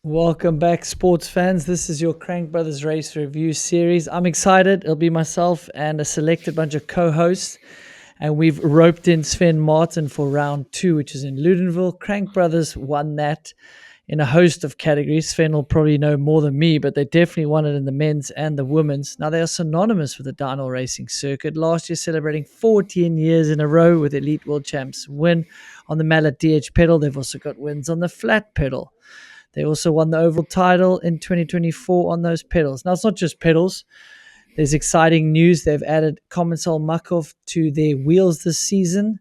Welcome back, sports fans. This is your Crank Brothers Race Review series. I'm excited. It'll be myself and a selected bunch of co-hosts. And we've roped in Sven Martin for round 2, which is in Loudenvielle. Crank Brothers won that in a host of categories. Sven will probably know more than me, but they definitely won it in the men's and the women's. Now, they are synonymous with the downhill racing circuit. Last year, celebrating 14 years in a row with Elite World Champs win on the Mallet DH pedal. They've also got wins on the flat pedal. They also won the overall title in 2024 on those pedals. Now, it's not just pedals. There's exciting news. They've added Commensal Makov to their wheels this season.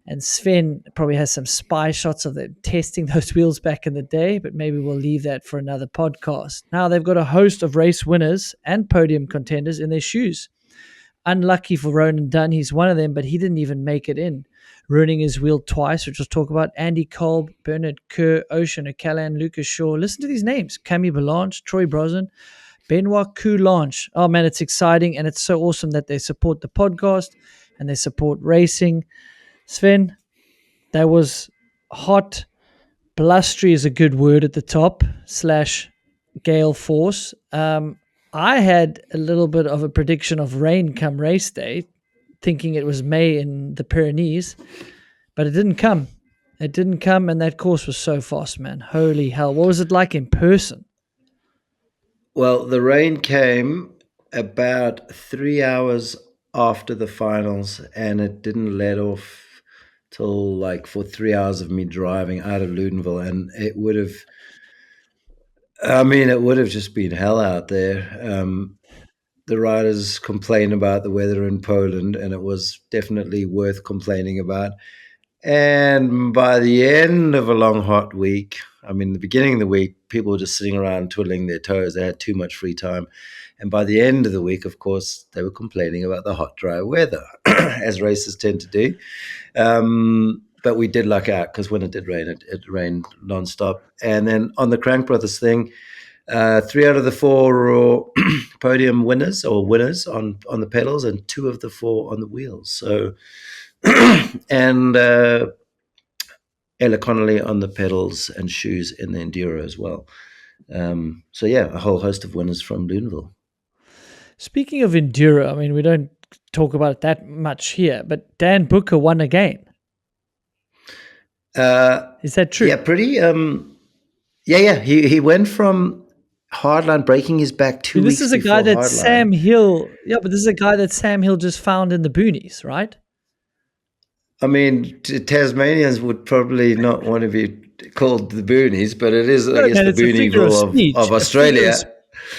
And Sven probably has some spy shots of them testing those wheels back in the day, but maybe we'll leave that for another podcast. Now, they've got a host of race winners and podium contenders in their shoes. Unlucky for Ronan Dunn, he's one of them, but he didn't even make it in, ruining his wheel twice, which we'll talk about. Andy Kolb, Bernard Kerr, Ocean O'Callaghan, Lucas Shaw. Listen to these names: Camille Belange, Troy Brosnan, Benoit Coulange. Oh man, it's exciting, and it's so awesome that they support the podcast and they support racing. Sven, that was hot. Blustery is a good word at the top, / gale force. I had a little bit of a prediction of rain come race day, thinking it was May in the Pyrenees, but it didn't come. It didn't come, and that course was so fast, man. Holy hell. What was it like in person? Well, the rain came about 3 hours after the finals, and it didn't let off till for 3 hours of me driving out of Loudenvielle, and it would have just been hell out there. The riders complain about the weather in Poland, and it was definitely worth complaining about. And by the end of a long, hot week, the beginning of the week, people were just sitting around twiddling their toes. They had too much free time. And by the end of the week, of course, they were complaining about the hot, dry weather, as racers tend to do. But we did luck out, because when it did rain, it rained nonstop. And then on the Crank Brothers thing, 3 out of the 4 podium winners on the pedals, and 2 of the 4 on the wheels. So, and Ella Connolly on the pedals and shoes in the Enduro as well. So yeah, a whole host of winners from Loudenvielle. Speaking of Enduro, we don't talk about it that much here, but Dan Booker won again. Is that true? Yeah, pretty. Yeah. He went from hardline, breaking his back 2 weeks before hardline. This is a guy that Sam Hill. Yeah, but this is a guy that Sam Hill just found in the boonies, right? Tasmanians would probably not want to be called the boonies, but it is, I guess, the Boonieville of Australia.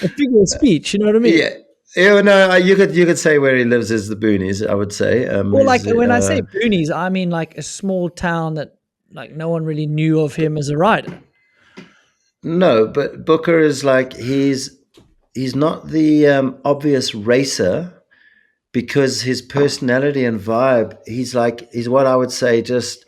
A figure of speech, you know what I mean? Yeah. Yeah, no, you could say where he lives is the boonies, I would say. Well, when I say boonies, I mean like a small town that no one really knew of him as a rider. No, but Booker is he's not the obvious racer, because his personality and vibe, he's what I would say just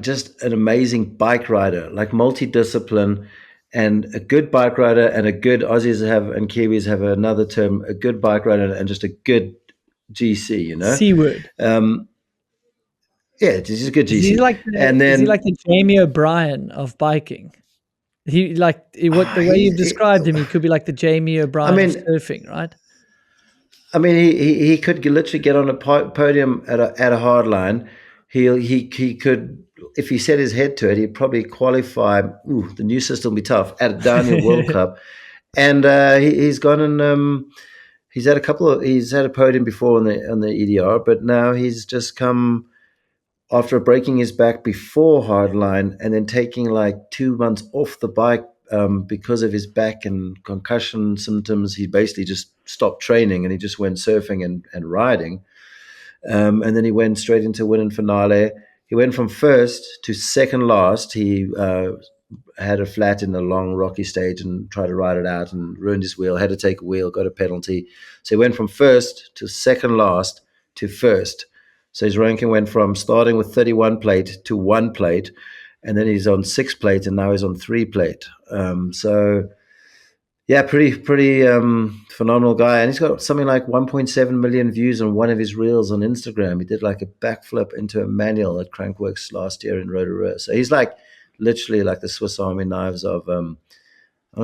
just an amazing bike rider, multidiscipline, and a good bike rider, and a good Aussies and Kiwis have another term, a good bike rider and just a good GC, C word. Yeah, he's a good GC. Is he like the Jamie O'Brien of biking? The way you've described him, he could be like the Jamie O'Brien of surfing, right? He could literally get on a podium at a hard line. He could, if he set his head to it, he'd probably qualify. The new system will be tough at a downhill World Cup, and he's gone and he's had a podium before on the EDR, but now he's just come after breaking his back before hardline, and then taking 2 months off the bike because of his back and concussion symptoms. He basically just stopped training, and he just went surfing and riding. And then he went straight into winning finale. He went from first to second last. He had a flat in a long rocky stage and tried to ride it out and ruined his wheel, had to take a wheel, got a penalty. So he went from first to second last to first. So his ranking went from starting with 31 plate to 1 plate, and then he's on 6 plate, and now he's on 3 plate. So yeah, pretty phenomenal guy. And he's got something like 1.7 million views on one of his reels on Instagram. He did a backflip into a manual at Crankworks last year in Rotorua. So he's literally like the Swiss Army knives of I want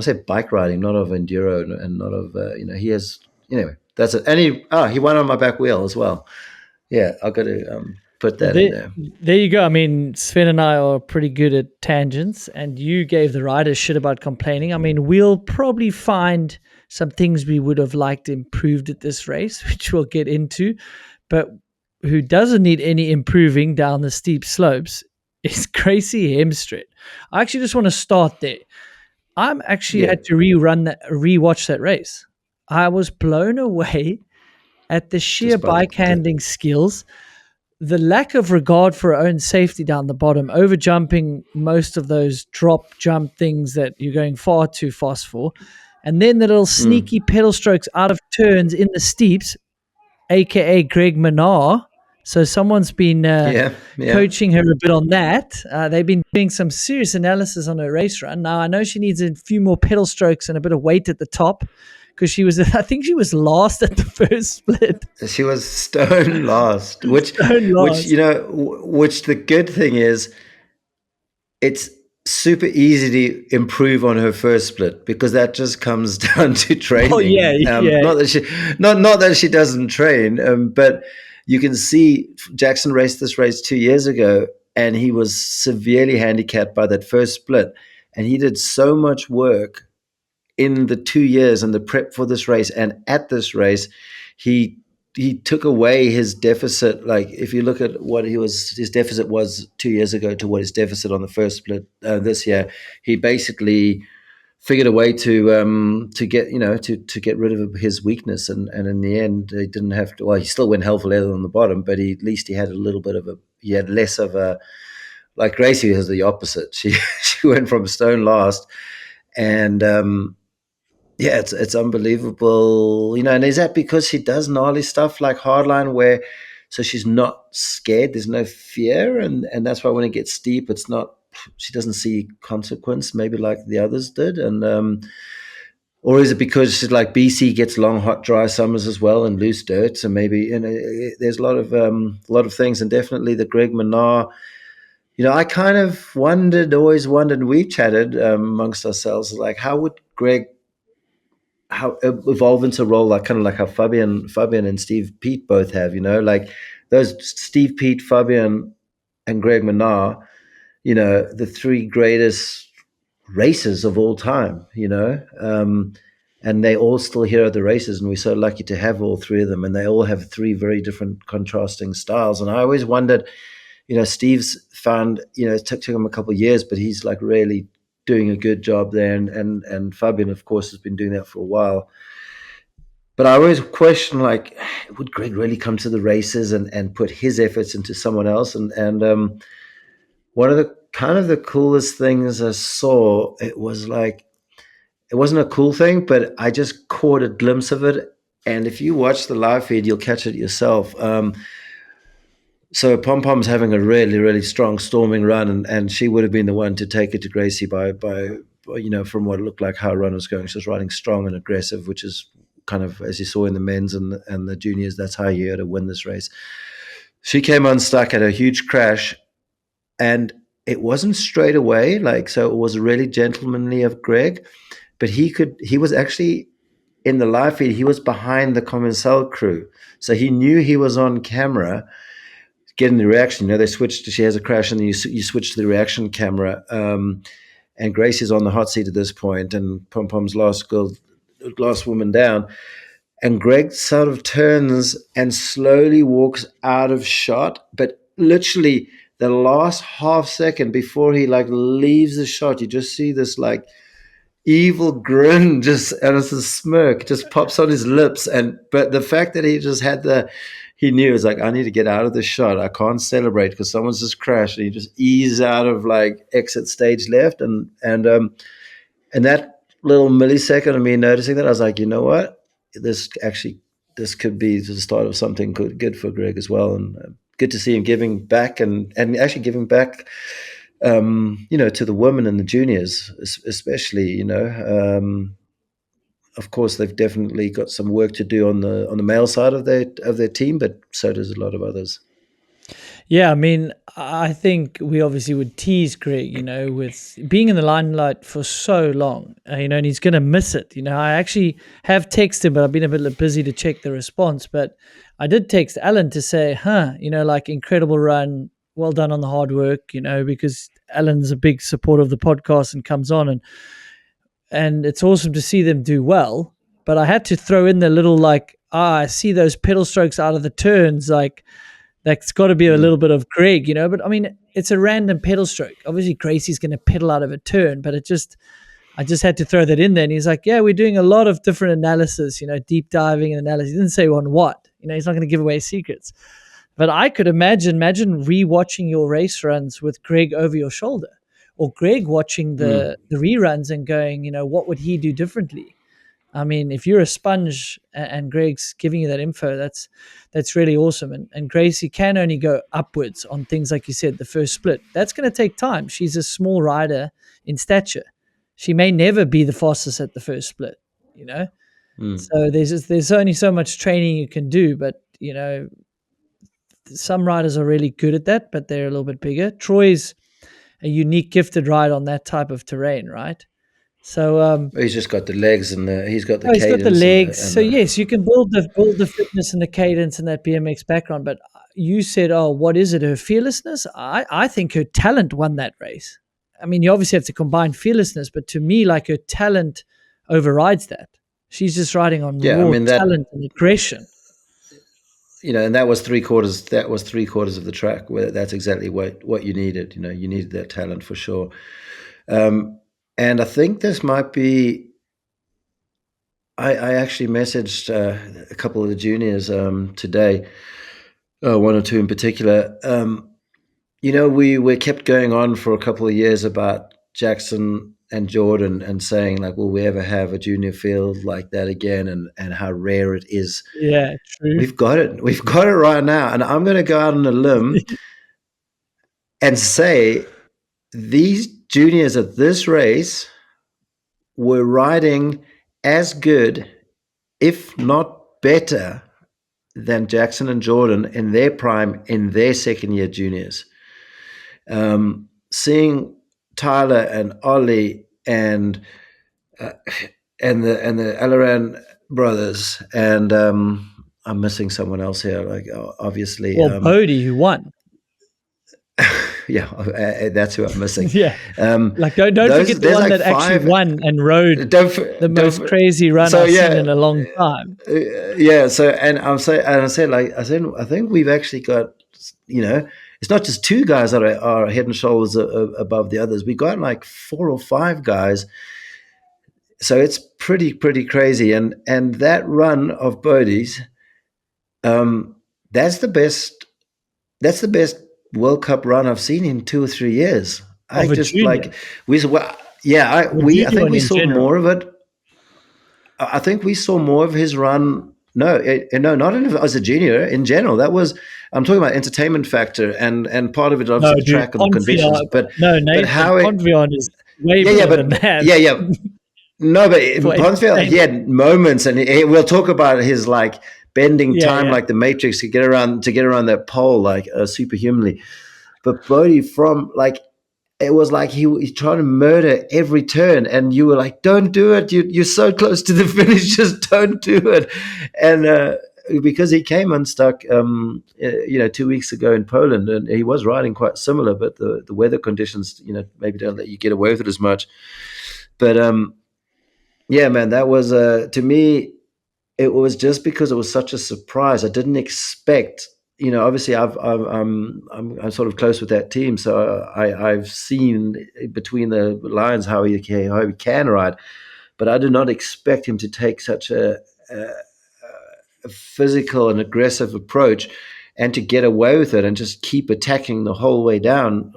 to say bike riding, not of enduro and not of he has anyway. That's it. And he won on my back wheel as well. Yeah, I've got to put Well, that in there. there you go. I mean, Sven and I are pretty good at tangents, and you gave the riders shit about complaining. I mean, we'll probably find some things we would have liked improved at this race, which we'll get into. But who doesn't need any improving down the steep slopes is Gracie Hemstrit. I actually just want to start there. I'm actually Yeah, had to rewatch that race. I was blown away at the sheer just by bike handling skills, the lack of regard for her own safety down the bottom, over jumping most of those drop jump things that you're going far too fast for, and then the little sneaky pedal strokes out of turns in the steeps, aka Greg Menard. So someone's been yeah, yeah. coaching her a bit on that. They've been doing some serious analysis on her race run. Now I know she needs a few more pedal strokes and a bit of weight at the top because she was, I think she was last at the first split. She was stone last, Stone which last. which the good thing is, it's super easy to improve on her first split because that just comes down to Oh yeah, training. yeah. Not that she doesn't train, but you can see Jackson raced this race 2 years ago, and he was severely handicapped by that first split, and he did so much work in the 2 years and the prep for this race and at this race. He took away his deficit. Like if you look at what his deficit was 2 years ago to what his deficit on the first split this year, he basically figured a way to get to get rid of his weakness, and in the end he didn't have to. Well, he still went hell for leather on the bottom, but at least he had a little bit of he had less of a, like Gracie has the opposite. She went from stone last, and yeah, it's unbelievable, And is that because she does gnarly stuff like hardline, where so she's not scared? There's no fear, and that's why when it gets steep, it's not. She doesn't see consequence, maybe like the others did, and or is it because she's like BC gets long, hot, dry summers as well, and loose dirt? So maybe there's a lot of things, and definitely the Greg Menard. I kind of always wondered. We chatted amongst ourselves, like how would Greg how evolve into a role like kind of like how Fabian and Steve Pete both have, like those Steve Pete, Fabian, and Greg Menard, the three greatest racers of all time, and they all still here at the races, and we're so lucky to have all three of them, and they all have three very different contrasting styles. And I always wondered, Steve's found, it took him a couple of years, but he's like really doing a good job there, and Fabian, of course, has been doing that for a while. But I always question, like, would Greg really come to the races and put his efforts into someone else? And one of the kind of the coolest things I saw, it was like, it wasn't a cool thing, but I just caught a glimpse of it. And if you watch the live feed, you'll catch it yourself. So Pom Pom's having a really, really strong storming run, and she would have been the one to take it to Gracie by from what it looked like how her run was going. She was riding strong and aggressive, which is kind of, as you saw in the men's and the juniors, that's how you had to win this race. She came unstuck, had a huge crash, and it wasn't straight away. So it was really gentlemanly of Greg, but he was actually in the live feed. He was behind the Commensal crew, so he knew he was on camera getting the reaction. They switched. She has a crash, and then you switch to the reaction camera. And Gracie's on the hot seat at this point, and Pom Pom's last woman down. And Greg sort of turns and slowly walks out of shot, but literally the last half second before he like leaves the shot, you just see this like evil grin, and it's a smirk just pops on his lips. But the fact that he just had he knew, it's like, I need to get out of this shot. I can't celebrate because someone's just crashed. And he just eased out of like exit stage left, and that little millisecond of me noticing that, I was like, you know what, this could be the start of something good for Greg as well, and good to see him giving back and actually giving back, to the women and the juniors, especially. Of course, they've definitely got some work to do on the male side of their team, but so does a lot of others. Yeah, I mean, I think we obviously would tease Greg, with being in the limelight for so long, and he's going to miss it. I actually have texted him, but I've been a bit busy to check the response. But I did text Alan to say, like incredible run, well done on the hard work, because Alan's a big supporter of the podcast and comes on, and it's awesome to see them do well. But I had to throw in the little I see those pedal strokes out of the turns, like that's got to be a little bit of Greg, But I mean, it's a random pedal stroke. Obviously, Gracie's going to pedal out of a turn, but I just had to throw that in there. And he's like, "Yeah, we're doing a lot of different analysis, deep diving and analysis." He didn't say on what, he's not going to give away secrets. But I could imagine rewatching your race runs with Greg over your shoulder, or Greg watching the reruns and going, what would he do differently? I mean, if you're a sponge and Greg's giving you that info, that's really awesome. And Gracie can only go upwards on things like you said, the first split. That's going to take time. She's a small rider in stature. She may never be the fastest at the first split, So there's only so much training you can do, but some riders are really good at that, but they're a little bit bigger. Troy's a unique, gifted ride on that type of terrain, right? So He's just got the legs and he's got the he's got the cadence legs. and So yes, you can build the fitness and the cadence and that BMX background. But you said, "Oh, what is it? Her fearlessness?" I think her talent won that race. I mean, you obviously have to combine fearlessness, but to me, like her talent overrides that. She's just riding on yeah, I raw mean that, talent and aggression. and that was three quarters. That was three quarters of the track. Where that's exactly what you needed. You needed that talent for sure. And I think this might be. I actually messaged a couple of the juniors today, one or two in particular. We kept going on for a couple of years about Jackson and Jordan and saying like, will we ever have a junior field like that again, and how rare it is. Yeah, true. We've got it. We've got it right now. And I'm going to go out on a limb and say these juniors at this race were riding as good, if not better, than Jackson and Jordan in their prime in their second year juniors. Seeing Tyler and Ollie and the Alaran brothers, and I'm missing someone else here. Like obviously, Well, Bodie, who won. yeah, that's who I'm missing. Yeah, don't forget the there's one like that actually won and rode the most crazy run I've seen in a long time. Yeah. So, and I think we've actually got, it's not just two guys that are head and shoulders above the others. We got like 4 or 5 guys. So it's pretty crazy. And that run of Bodie's, that's the best World Cup run I've seen in 2 or 3 years. I just like I think we saw more of it. I think we saw more of his run. No, not as a junior. In general, I'm talking about entertainment factor and part of it obviously the track and the conditions. But how Pontvillon is way better than that. Yeah. No, but Pontvillon, he had moments, and we'll talk about his like bending time like the Matrix to get around that pole like superhumanly. But Bodie, from like, it was like he's trying to murder every turn, and you were like, "Don't do it! You're so close to the finish, just don't do it." And because he came unstuck, 2 weeks ago in Poland, and he was riding quite similar, but the weather conditions, maybe don't let you get away with it as much. But yeah, man, that was to me. It was just because it was such a surprise. I didn't expect. Obviously, I'm sort of close with that team, so I've seen between the lines how he can ride, but I did not expect him to take such a physical and aggressive approach, and to get away with it and just keep attacking the whole way down.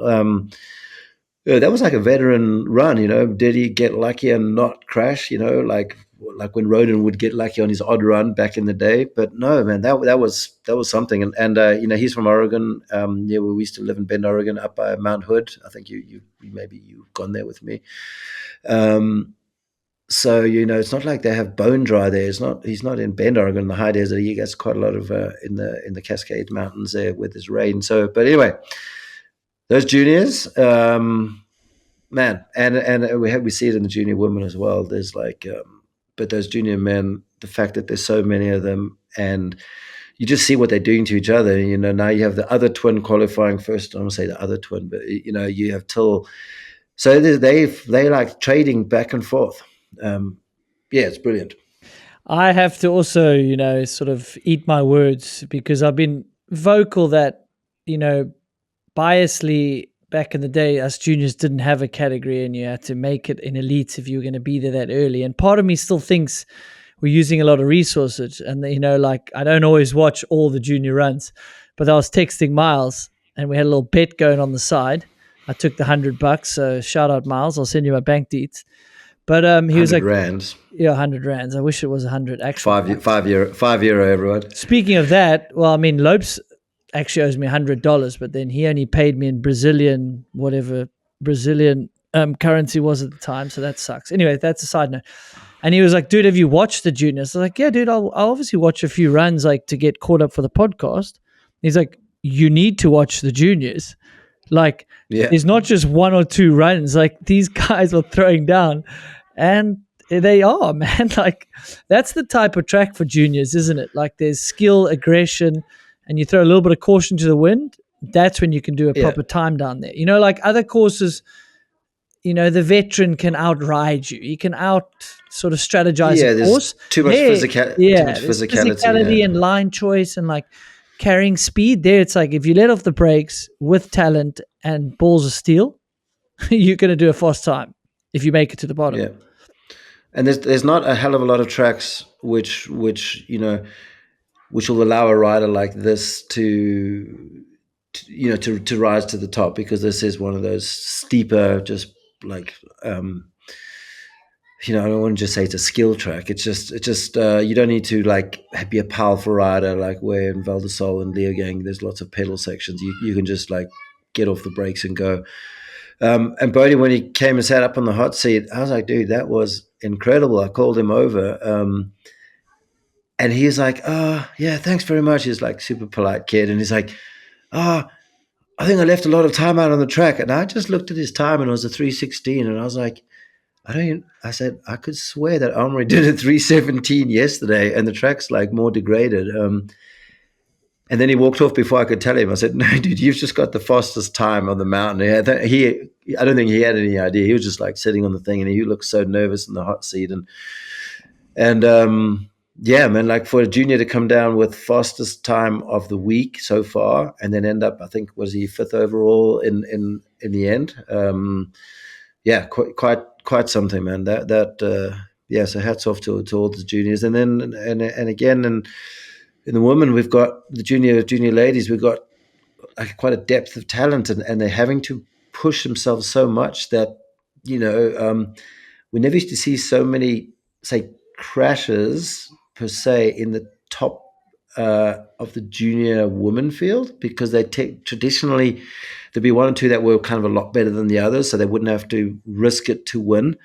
That was like a veteran run. Did he get lucky and not crash? Like when Roden would get lucky on his odd run back in the day. But no, man, that was something. And he's from Oregon. We used to live in Bend, Oregon, up by Mount Hood. I think you maybe you've gone there with me. So it's not like they have bone dry there. He's not in Bend, Oregon, the high desert. He gets quite a lot of in the Cascade Mountains there with his rain. So, but anyway, those juniors, man, and we see it in the junior women as well. There's like, but those junior men, the fact that there's so many of them, and you just see what they're doing to each other. Now you have the other twin qualifying first. I don't want to say the other twin, but you have Till. So they like trading back and forth. Yeah, it's brilliant. I have to also, sort of eat my words because I've been vocal that, you know, biasly back in the day, us juniors didn't have a category and you had to make it in elites if you were going to be there that early. And part of me still thinks we're using a lot of resources. And, like I don't always watch all the junior runs, but I was texting Miles and we had a little bet going on the side. I took the $100. So shout out Miles. I'll send you my bank deets. But he was 100 like, rands. yeah, 100 rands. I wish it was 100 actual. €5, everyone. Speaking of that, well, I mean, Lopes actually owes me $100, but then he only paid me in Brazilian, whatever Brazilian currency was at the time. So that sucks. Anyway, that's a side note. And he was like, dude, have you watched the juniors? I was like, yeah, dude, I'll obviously watch a few runs like to get caught up for the podcast. He's like, you need to watch the juniors. Like, Yeah. there's not just one or two runs. Like, these guys are throwing down. And they are, man. Like, that's the type of track for juniors, isn't it? Like, there's skill, aggression, and you throw a little bit of caution to the wind. That's when you can do a proper time down there. Like other courses, the veteran can outride you. He can out sort of strategize a course. There's too much physicality and line choice and like carrying speed. There, it's like if you let off the brakes with talent and balls of steel, you're going to do a fast time if you make it to the bottom. Yeah. And there's not a hell of a lot of tracks which will allow a rider like this to rise to the top, because this is one of those steeper, just like I don't want to just say it's a skill track. It's just you don't need to like be a powerful rider like where in Val di Sole and Leogang there's lots of pedal sections. You can just like get off the brakes and go. And Bodie, when he came and sat up on the hot seat, I was like, dude, that was incredible. I called him over. And he's like, oh, yeah, thanks very much. He's like super polite kid. And he's like, oh, I think I left a lot of time out on the track. And I just looked at his time and it was a 3:16. And I was like, I said, I could swear that Omri did a 3:17 yesterday and the track's like more degraded. And then he walked off before I could tell him. I said, no, dude, you've just got the fastest time on the mountain. I don't think he had any idea. He was just like sitting on the thing and he looked so nervous in the hot seat. And yeah, man, like for a junior to come down with fastest time of the week so far and then end up, I think, was he 5th overall in the end? Yeah, quite something, man. Yeah, so hats off to all the juniors. And then, and again, and in the women, we've got the junior ladies. We've got like quite a depth of talent, and they're having to push themselves so much that we never used to see so many, say, crashes per se in the top of the junior women field, because they traditionally there'd be one or two that were kind of a lot better than the others, so they wouldn't have to risk it to win.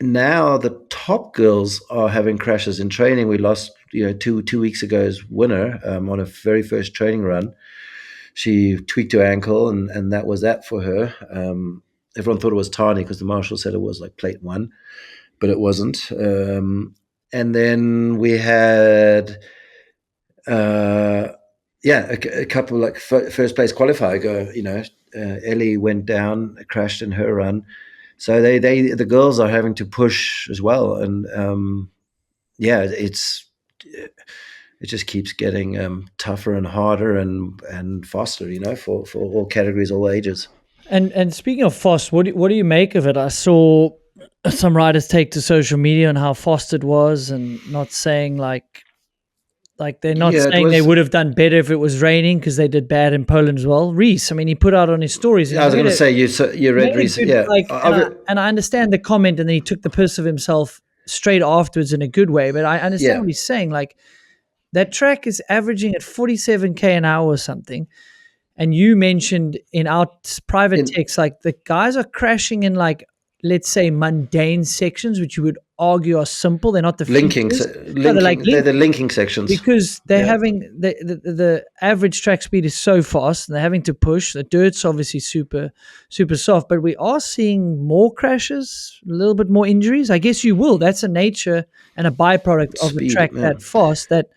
Now the top girls are having crashes in training. We lost, 2 weeks ago's winner on her very first training run. She tweaked her ankle, and that was that for her. Everyone thought it was tiny because the marshal said it was like plate 1, but it wasn't. And then we had, a couple like first place qualifier go. Ellie went down, crashed in her run. So the girls are having to push as well, and it just keeps getting tougher and harder and faster, for all categories, all ages. And speaking of fast, what do you make of it? I saw some riders take to social media on how fast it was, and not saying like they're not saying they would have done better if it was raining, because they did bad in Poland as well. Reese, I mean, he put out on his stories. I was going to say you read Reese, yeah. And I understand the comment, and then he took the piss of himself straight afterwards in a good way. But I understand what he's saying. Like, that track is averaging at 47k an hour or something. And you mentioned in our private text, like the guys are crashing in like let's say, mundane sections, which you would argue are simple. They're not the features. No, they're like they're the linking sections. because they're Yeah, having the average track speed is so fast, and they're having to push. The dirt's obviously super super soft, but we are seeing more crashes, a little bit more injuries. I guess you will. That's a nature and a byproduct of a speed. track Yeah, that fast. That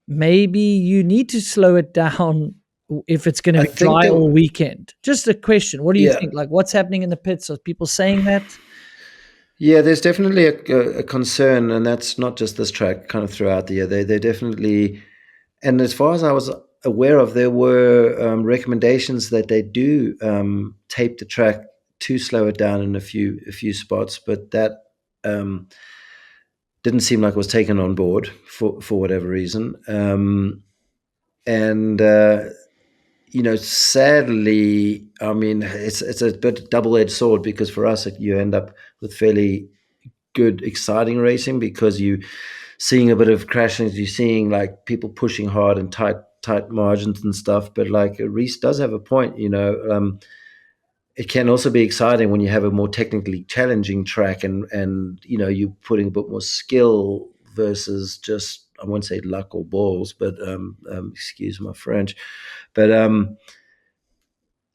maybe you need to slow it down if it's going to I be think dry that. all weekend. Just a question. What do you Yeah, think? Like, what's happening in the pits? Are people saying that? yeah. There's definitely a concern, and that's not just this track. Kind of throughout the year, they definitely. And as far as I was aware of, there were recommendations that they do tape the track to slow it down in a few spots, but that um, didn't seem like it was taken on board for whatever reason. And sadly, I mean, it's a bit double-edged sword because for us, you end up with fairly good, exciting racing because you seeing a bit of crashes, you're seeing like people pushing hard and tight margins and stuff. But like Reese does have a point, it can also be exciting when you have a more technically challenging track and you're putting a bit more skill versus just, I won't say luck or balls, but excuse my French, but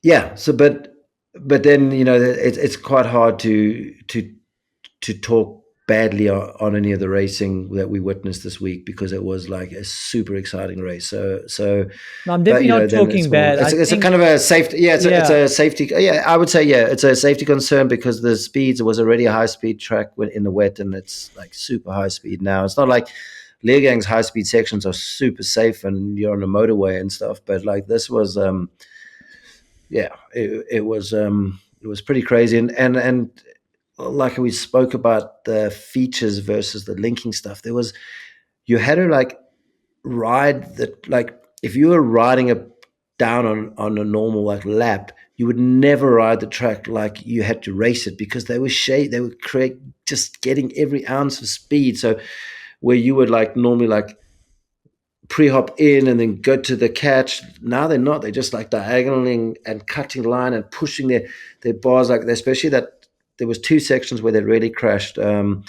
yeah. So, but then it's quite hard to talk badly on any of the racing that we witnessed this week because it was like a super exciting race. So, No, I'm but definitely not then talking it's more, bad. I it's a think, kind of a safety. Yeah, it's yeah. a safety. Yeah, I would say it's a safety concern because the speeds, it was already a high speed track in the wet, and it's like super high speed now. It's not like Leergang's high speed sections are super safe and you're on a motorway and stuff, but like this was yeah, it was pretty crazy, and like we spoke about the features versus the linking stuff. You had to like ride that, like if you were riding a down on a normal like lap, you would never ride the track like you had to race it because they would create just getting every ounce of speed. So where you would like normally like pre-hop in and then go to the catch. Now they're not. They're just like diagonaling and cutting line and pushing their bars like, especially that there was two sections where they really crashed. That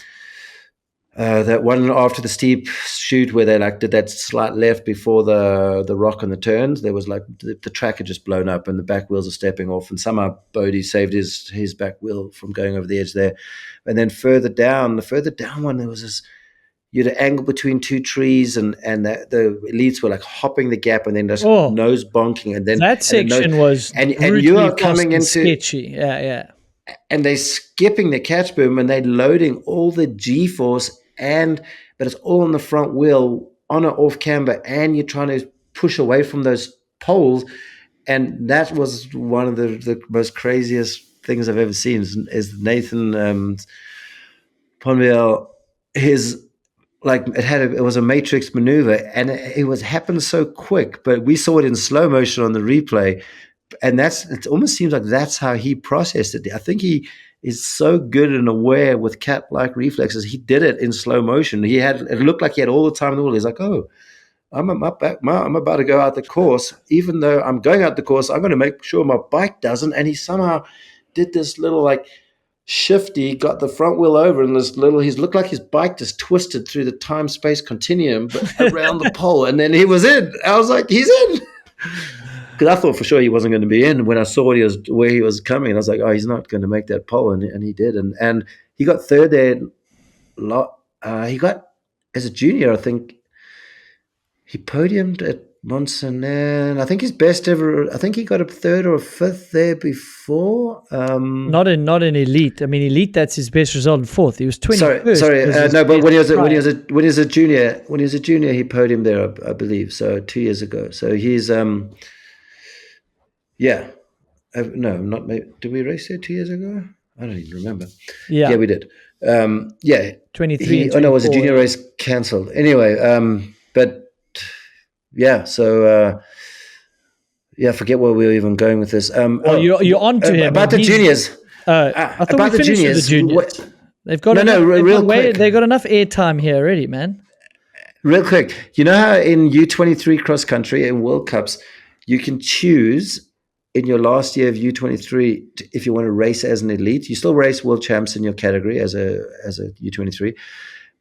one after the steep shoot where they like did that slight left before the rock and the turns, there was like the track had just blown up and the back wheels are stepping off, and somehow Bodie saved his back wheel from going over the edge there. And then the further down one, there was this, you had an angle between two trees, and the elites were like hopping the gap and then just Oh, nose bonking, and then that and then nose, section was and you brutally are fast coming and into, sketchy. Yeah, yeah. and they're skipping the catch boom and they're loading all the G-force, but it's all on the front wheel on or off camber, and you're trying to push away from those poles. And that was one of the most craziest things I've ever seen is Nathan Ponviel, his like it was a matrix maneuver, and it was happened so quick, but we saw it in slow motion on the replay, and it almost seems like that's how he processed it. I think he is so good and aware with cat-like reflexes. He did it in slow motion. It looked like he had all the time in the world. He's like, oh, I'm about to go out the course. Even though I'm going out the course, I'm going to make sure my bike doesn't. And he somehow did this little like shifty, got the front wheel over, and he looked like his bike just twisted through the time space continuum, but around the pole, and then he was in. I was like, he's in. Because I thought for sure he wasn't going to be in when I saw where he was coming. And I was like, oh, he's not going to make that pole, and he did, and he got third there. He got, as a junior, I think he podiumed at Montserrat. I think his best ever. I think he got a third or a fifth there before. Not in elite. I mean, elite, that's his best result in fourth. He was 21st. Sorry, Was his no. But best when he was prior. a junior, he podiumed there, I believe. So 2 years ago. So he's yeah. No, not maybe. Did we race there 2 years ago? I don't even remember. Yeah, Yeah, we did. Yeah. 23 and Oh no, it was a 24. junior race cancelled. Anyway, but yeah. So yeah, I forget where we were even going with this. Well, you're on to him. About And the juniors. I thought we About the finished with the juniors. juniors. They've got No, enough. no, real quick. They got enough airtime here already, man. Real quick. You know how in U23 cross country in World Cups, you can choose in your last year of U23, if you want to race as an elite, you still race world champs in your category as a U23.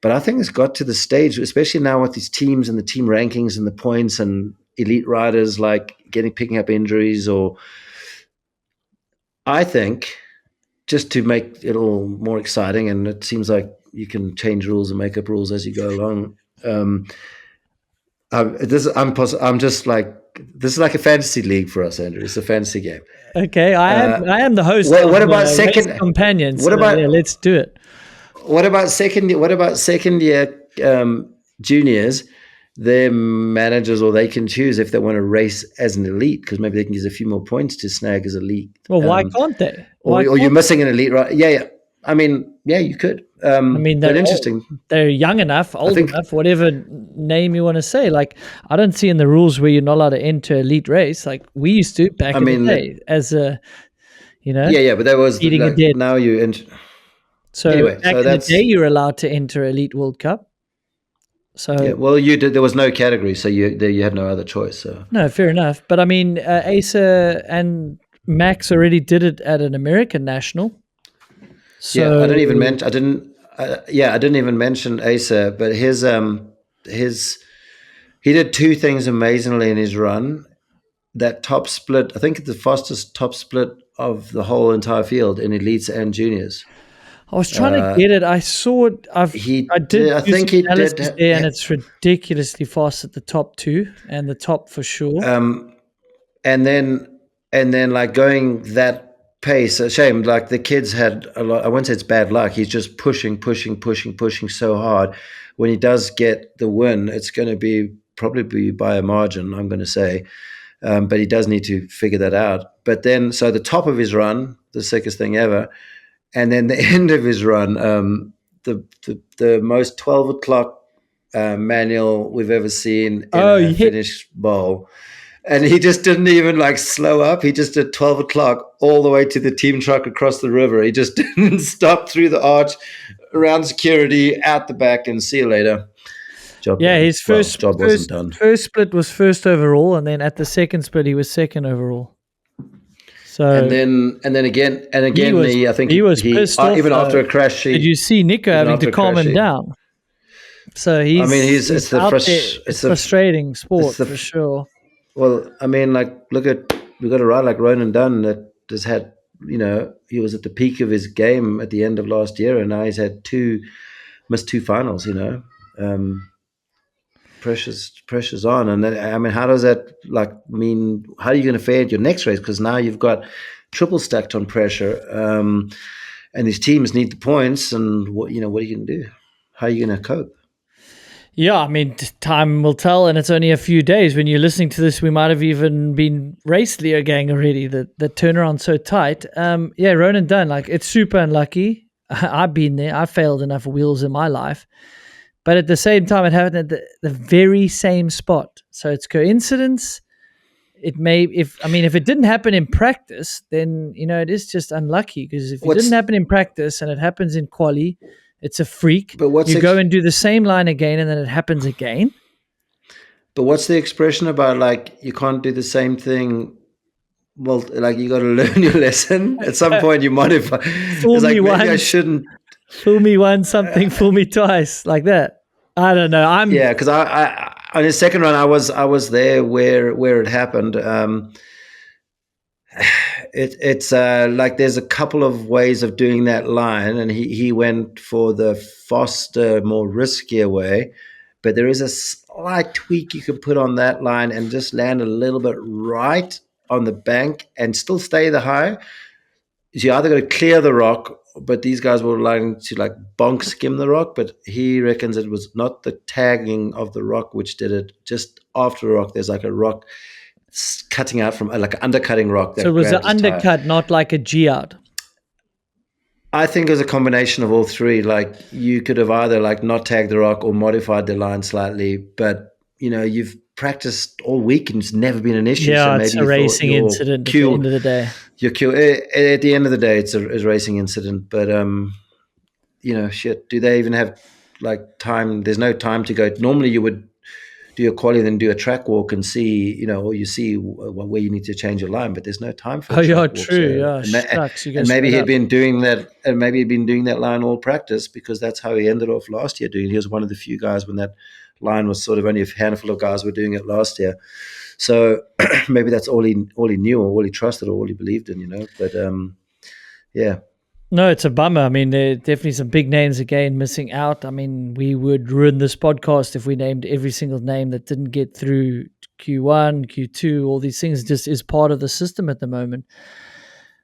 But I think it's got to the stage, especially now with these teams and the team rankings and the points and elite riders like picking up injuries, or I think just to make it all more exciting, and it seems like you can change rules and make up rules as you go along. I'm just like, this is like a fantasy league for us, Andrew. It's a fantasy game. Okay, I am the host. What about Race second companion? What about let's do it. What about second year juniors? Their managers, or they can choose if they want to race as an elite, because maybe they can use a few more points to snag as elite. Well, why can't they? Or you're missing an elite, right? Yeah. I mean, yeah, you could. I mean, but interesting. They're young enough, old enough, whatever name you want to say. Like, I don't see in the rules where you're not allowed to enter elite race. Like we used to back in the day, as a, Yeah, but that was now you. So anyway, back in the day, you're allowed to enter Elite World Cup. So yeah, well, you did. There was no category, so you had no other choice. So no, fair enough. But I mean, Asa and Max already did it at an American national. So yeah, I didn't even mention. I didn't even mention Asa, but he did two things amazingly in his run. That top split, I think, the fastest top split of the whole entire field in elites and juniors. I was trying to get it. I saw it. I think he did there, and it's ridiculously fast at the top two and the top for sure. And then like going that pace, a shame. Like the kids had a lot. I won't say it's bad luck. He's just pushing so hard. When he does get the win, it's going to be probably by a margin, I'm going to say. But he does need to figure that out. But then, so the top of his run, the sickest thing ever. And then the end of his run, the most 12 o'clock manual we've ever seen in a Finnish bowl. And he just didn't even like slow up. He just did 12 o'clock all the way to the team truck across the river. He just didn't stop through the arch, around security, out the back, and see you later. His job wasn't done. First split was first overall, and then at the second split he was second overall. So and then again, I think he was pissed off, even after a crash. Did you see Nico having to calm him down? So it's a frustrating sport for sure. Well, I mean, like we've got a ride like Ronan Dunn that has had, he was at the peak of his game at the end of last year, and now he's had missed two finals. Pressure's on, and then, I mean, how does that mean? How are you going to fare at your next race? Because now you've got triple stacked on pressure, and these teams need the points. And what are you going to do? How are you going to cope? Yeah, I mean, time will tell, and it's only a few days. When you're listening to this, we might have even been race Leo gang already. The turnaround so tight. Ronan Dunn, it's super unlucky. I've been there. I failed enough wheels in my life. But at the same time, it happened at the very same spot. So it's coincidence. If it didn't happen in practice, then, it is just unlucky. Because if it didn't happen in practice and it happens in quali, it's a freak. But you go and do the same line again, and then it happens again. But what's the expression about, you can't do the same thing? Well, you got to learn your lesson. At some point, you modify. Fool me once. Maybe I shouldn't. Fool me once, something. Fool me twice, like that. I don't know. Because I on his second run, I was there where it happened. It's there's a couple of ways of doing that line, and he went for the faster, more riskier way. But there is a slight tweak you can put on that line and just land a little bit right on the bank and still stay the high. So you either got to clear the rock, but these guys were liking to bonk skim the rock. But he reckons it was not the tagging of the rock which did it. Just after the rock, there's a rock cutting out from an undercutting rock. So it was an undercut, not like a G out. I think it was a combination of all three. You could have either not tagged the rock or modified the line slightly, but you've practiced all week and it's never been an issue. Yeah, so maybe it's a racing incident at the end of the day. At the end of the day, it's a racing incident. But shit. Do they even have time? There's no time to go. Normally, you would do a quali, then do a track walk and see, or you see where you need to change your line, but there's no time for a Oh, yeah, track walk. true. So, Yeah, shucks, you go and maybe straight he'd up. been doing that, line all practice, because that's how he ended off last year doing. He was one of the few guys when that line was sort of only a handful of guys were doing it last year. So maybe that's all he knew, or all he trusted, or all he believed in. But yeah. No, it's a bummer. I mean, there are definitely some big names again missing out. I mean, we would ruin this podcast if we named every single name that didn't get through Q1, Q2, all these things. Just is part of the system at the moment.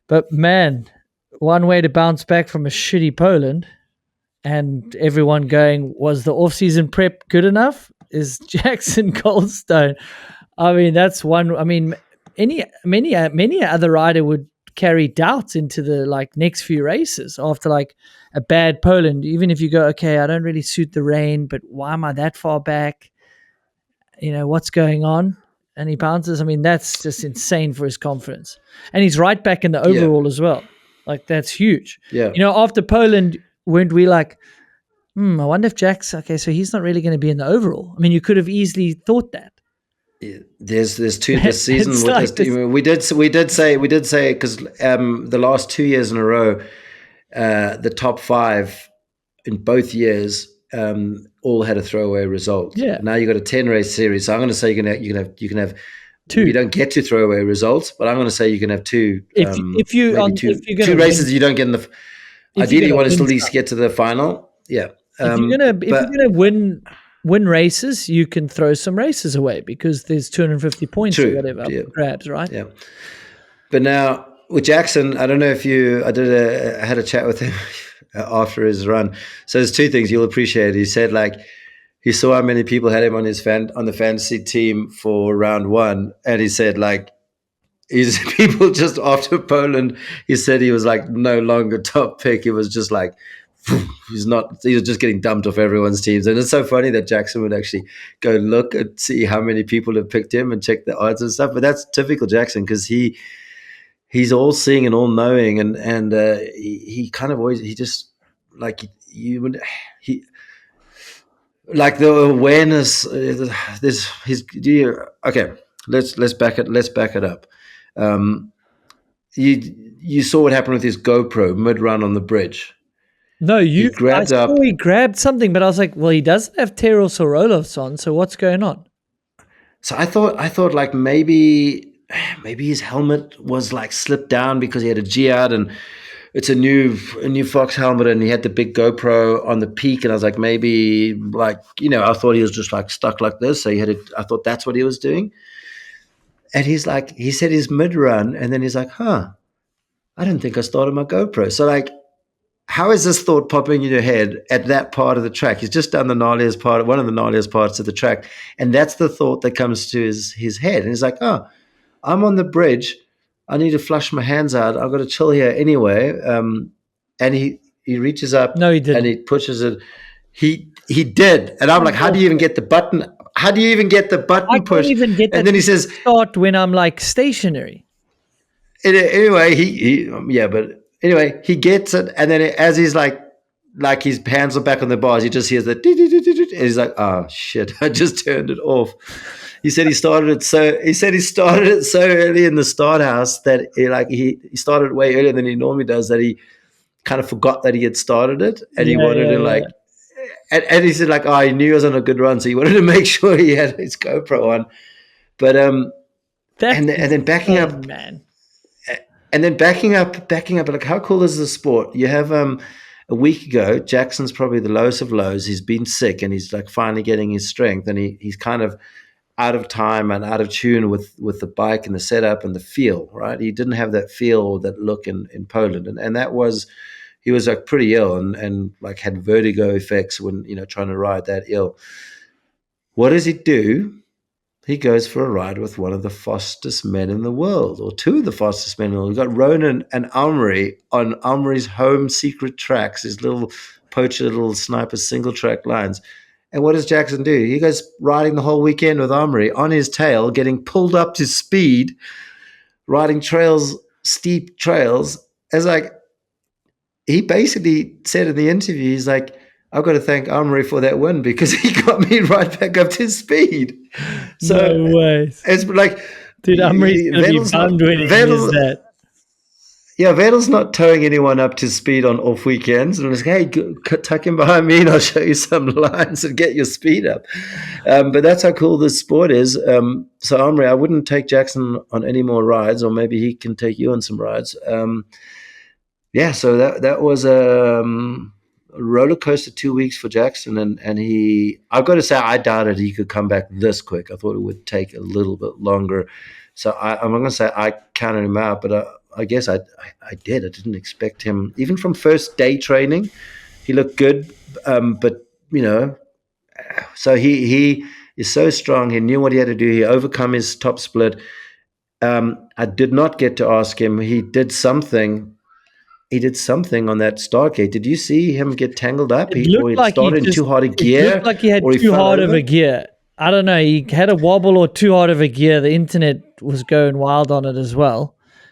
But man, one way to bounce back from a shitty Poland and everyone going, was the off-season prep good enough? Is Jackson Goldstone. I mean, that's one. I mean, many other rider would carry doubts into the next few races after a bad Poland. Even if you go, okay, I don't really suit the rain, but why am I that far back? What's going on? And he bounces. I mean, that's just insane for his confidence. And he's right back in the overall as well. That's huge. Yeah. After Poland, weren't we like, I wonder if Jack's okay, so he's not really going to be in the overall. I mean, you could have easily thought that. There's two this season. We did say because the last 2 years in a row, the top 5 in both years all had a throwaway result. Yeah. Now you got a 10-race series. So I'm going to say you can have 2. You don't get 2 throwaway results, but I'm going to say you can have 2. If two races you don't get in the. Ideally, you want to still at least get to the final. Yeah. If you're gonna win races, you can throw some races away because there's 250 points or whatever up for grabs, right? Yeah. But now with Jackson, I don't know if I had a chat with him after his run. So there's 2 things you'll appreciate. He said he saw how many people had him on the fantasy team for round 1, and he said he's people just after Poland. He said he was no longer top pick. He was just he was just getting dumped off everyone's teams. And it's so funny that Jackson would actually go look and see how many people have picked him and check the odds and stuff. But that's typical Jackson, because he's all seeing and all knowing, and he kind of always, he just the awareness. Okay, let's back it up. You saw what happened with his GoPro mid-run on the bridge. No, he grabbed something, but I was like, well, he doesn't have Teros or Olofs on, so what's going on? So I thought maybe his helmet was slipped down because he had a G out, and it's a new Fox helmet, and he had the big GoPro on the peak, and I was like, maybe I thought he was just stuck like this, so I thought that's what he was doing. And he said he's mid-run, and then he's like, I don't think I started my GoPro. So how is this thought popping in your head at that part of the track? He's just done one of the gnarliest parts of the track. And that's the thought that comes to his head. And he's like, I'm on the bridge. I need to flush my hands out. I've got to chill here anyway. And he reaches up. No, he didn't. And he pushes it. He did. And I'm like, how do you even get the button? How do you even get the button pushed? I can't even get that. And then he says, start when I'm stationary. Anyway, Anyway, he gets it, and then as he's his hands are back on the bars, he just hears that, and he's like, "Oh shit, I just turned it off." He said he started it so early in the start house that he started way earlier than he normally does, that he kind of forgot that he had started it, and he wanted to and he said he knew he was on a good run, so he wanted to make sure he had his GoPro on, but and then backing up, man. And then backing up, how cool is the sport? You have a week ago, Jackson's probably the lowest of lows. He's been sick, and he's finally getting his strength, and he's kind of out of time and out of tune with the bike and the setup and the feel, right? He didn't have that feel or that look in Poland, and that was, he was pretty ill and had vertigo effects when trying to ride that ill. What does he do? He goes for a ride with one of the fastest men in the world, or 2 of the fastest men in the world. We've got Ronan and Amri on Amri's home secret tracks, his little sniper single track lines. And what does Jackson do? He goes riding the whole weekend with Amri on his tail, getting pulled up to speed, riding steep trails. As he basically said in the interview, he's like, I've got to thank Armory for that win because he got me right back up to speed. So No way. it's like Dude, Amri's going to be Vettel's not bummed when he hears Vettel. that. Yeah, Vettel's not towing anyone up to speed on off weekends. And it's like, hey, tuck in behind me and I'll show you some lines and get your speed up. But that's how cool this sport is. So, Omri, I wouldn't take Jackson on any more rides, or maybe he can take you on some rides. Yeah, so that was a roller coaster 2 weeks for Jackson. And I've got to say, I doubted he could come back this quick. I thought it would take a little bit longer. So I'm not going to say I counted him out, but I guess I did. I didn't expect him, even from first day training. He looked good, but so he is so strong. He knew what he had to do. He overcome his top split. I did not get to ask him. He did something. He did something on that start gate. Did you see him get tangled up? Or it started in too hard a gear? It looked like he had or he too fell hard over? of a gear. I don't know. He had a wobble or too hard of a gear. The internet was going wild on it as well.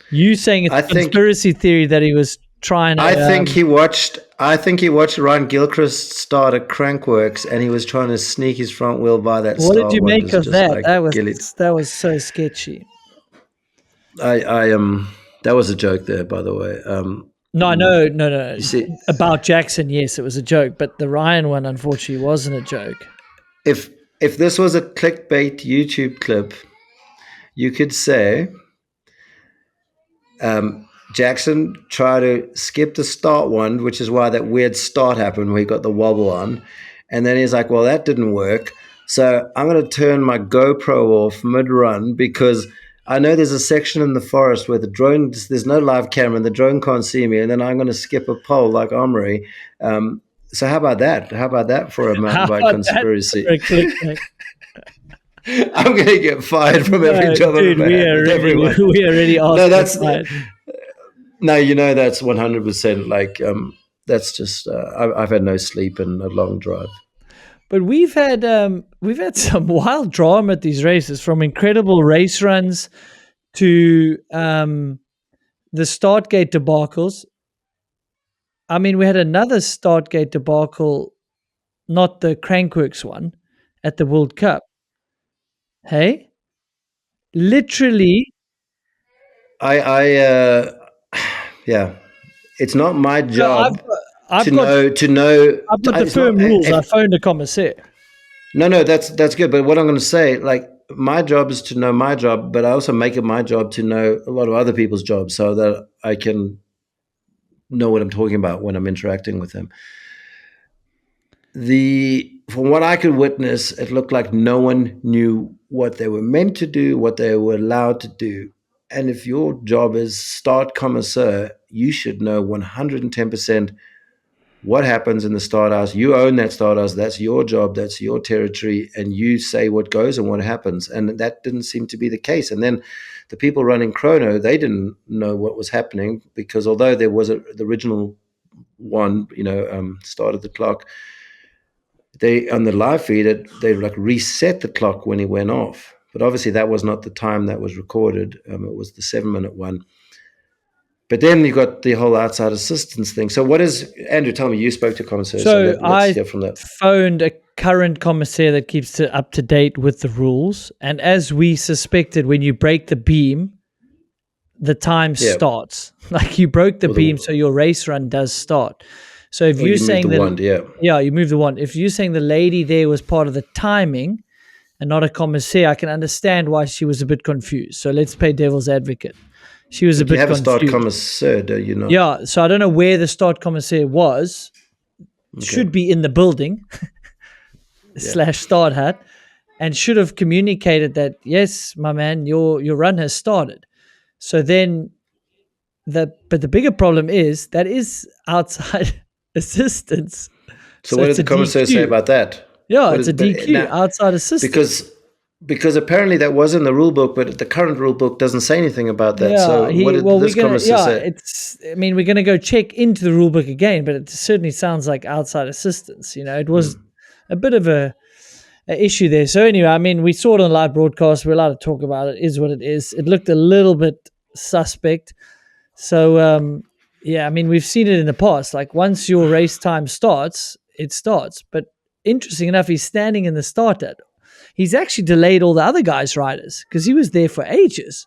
You saying it's a conspiracy theory that he was trying to... I think he watched Ryan Gilchrist start at Crankworks and he was trying to sneak his front wheel by that What start. did you make of that? Like that was so sketchy. That was a joke there, by the way. No. You see, About Jackson, yes, it was a joke, but the Ryan one, unfortunately, wasn't a joke. if this was a clickbait YouTube clip, you could say Jackson tried to skip the start one, which is why that weird start happened where he got the wobble on. And then he's like, well, that didn't work. So I'm going to turn my GoPro off mid-run because I know there's a section in the forest where there's no live camera and the drone can't see me. And then I'm going to skip a pole like Omri. So how about that? How about that for a mountain bike conspiracy? I'm going to get fired from every job I've ever had with everyone. We already asked. That's 100% like that's just I've had no sleep and a long drive. But we've had some wild drama at these races, from incredible race runs to the start gate debacles. I mean, we had another start gate debacle, not the Crankworks one, at the World Cup. Hey, literally. Yeah, it's not my job to know. I've got the firm rules. I phoned a commissaire. No, that's good. But what I'm going to say, like, my job is to know my job, but I also make it my job to know a lot of other people's jobs so that I can know what I'm talking about when I'm interacting with them. From what I could witness, it looked like no one knew what they were meant to do, what they were allowed to do. And if your job is start commissaire, you should know 110% what happens in the start house. You own that start house. That's your job. That's your territory. And you say what goes and what happens. And that didn't seem to be the case. And then the people running chrono, they didn't know what was happening because although there was the original one, started the clock, they on the live feed, they like reset the clock when he went off. But obviously that was not the time that was recorded. It was the 7-minute one. But then you got the whole outside assistance thing. So what is, Andrew, tell me, you spoke to commissaire. So let's hear from that. Phoned a current commissaire that keeps up to date with the rules. And as we suspected, when you break the beam, the time starts. Like you broke the beam, so your race run does start. So if you're saying that, you move the wand. If you're saying the lady there was part of the timing and not a commissaire, I can understand why she was a bit confused. So let's play devil's advocate. She was a bit confused. You have a start commissaire, do you know? Yeah, so I don't know where the start commissaire was. Okay. Should be in the building / start hut, and should have communicated that, yes, my man, your run has started. So then, but the bigger problem is that is outside assistance. So what did the commissaire say about that? Yeah, it's a DQ, outside assistance. Because apparently that was in the rule book, but the current rule book doesn't say anything about that. Yeah, so what did this commissaire say? We're going to go check into the rule book again, but it certainly sounds like outside assistance. It was a bit of a issue there. So anyway, we saw it on live broadcast. We're allowed to talk about it. It is what it is. It looked a little bit suspect. So, we've seen it in the past. Like once your race time starts, it starts. But interesting enough, he's standing in the starter. He's actually delayed all the other guys' riders because he was there for ages.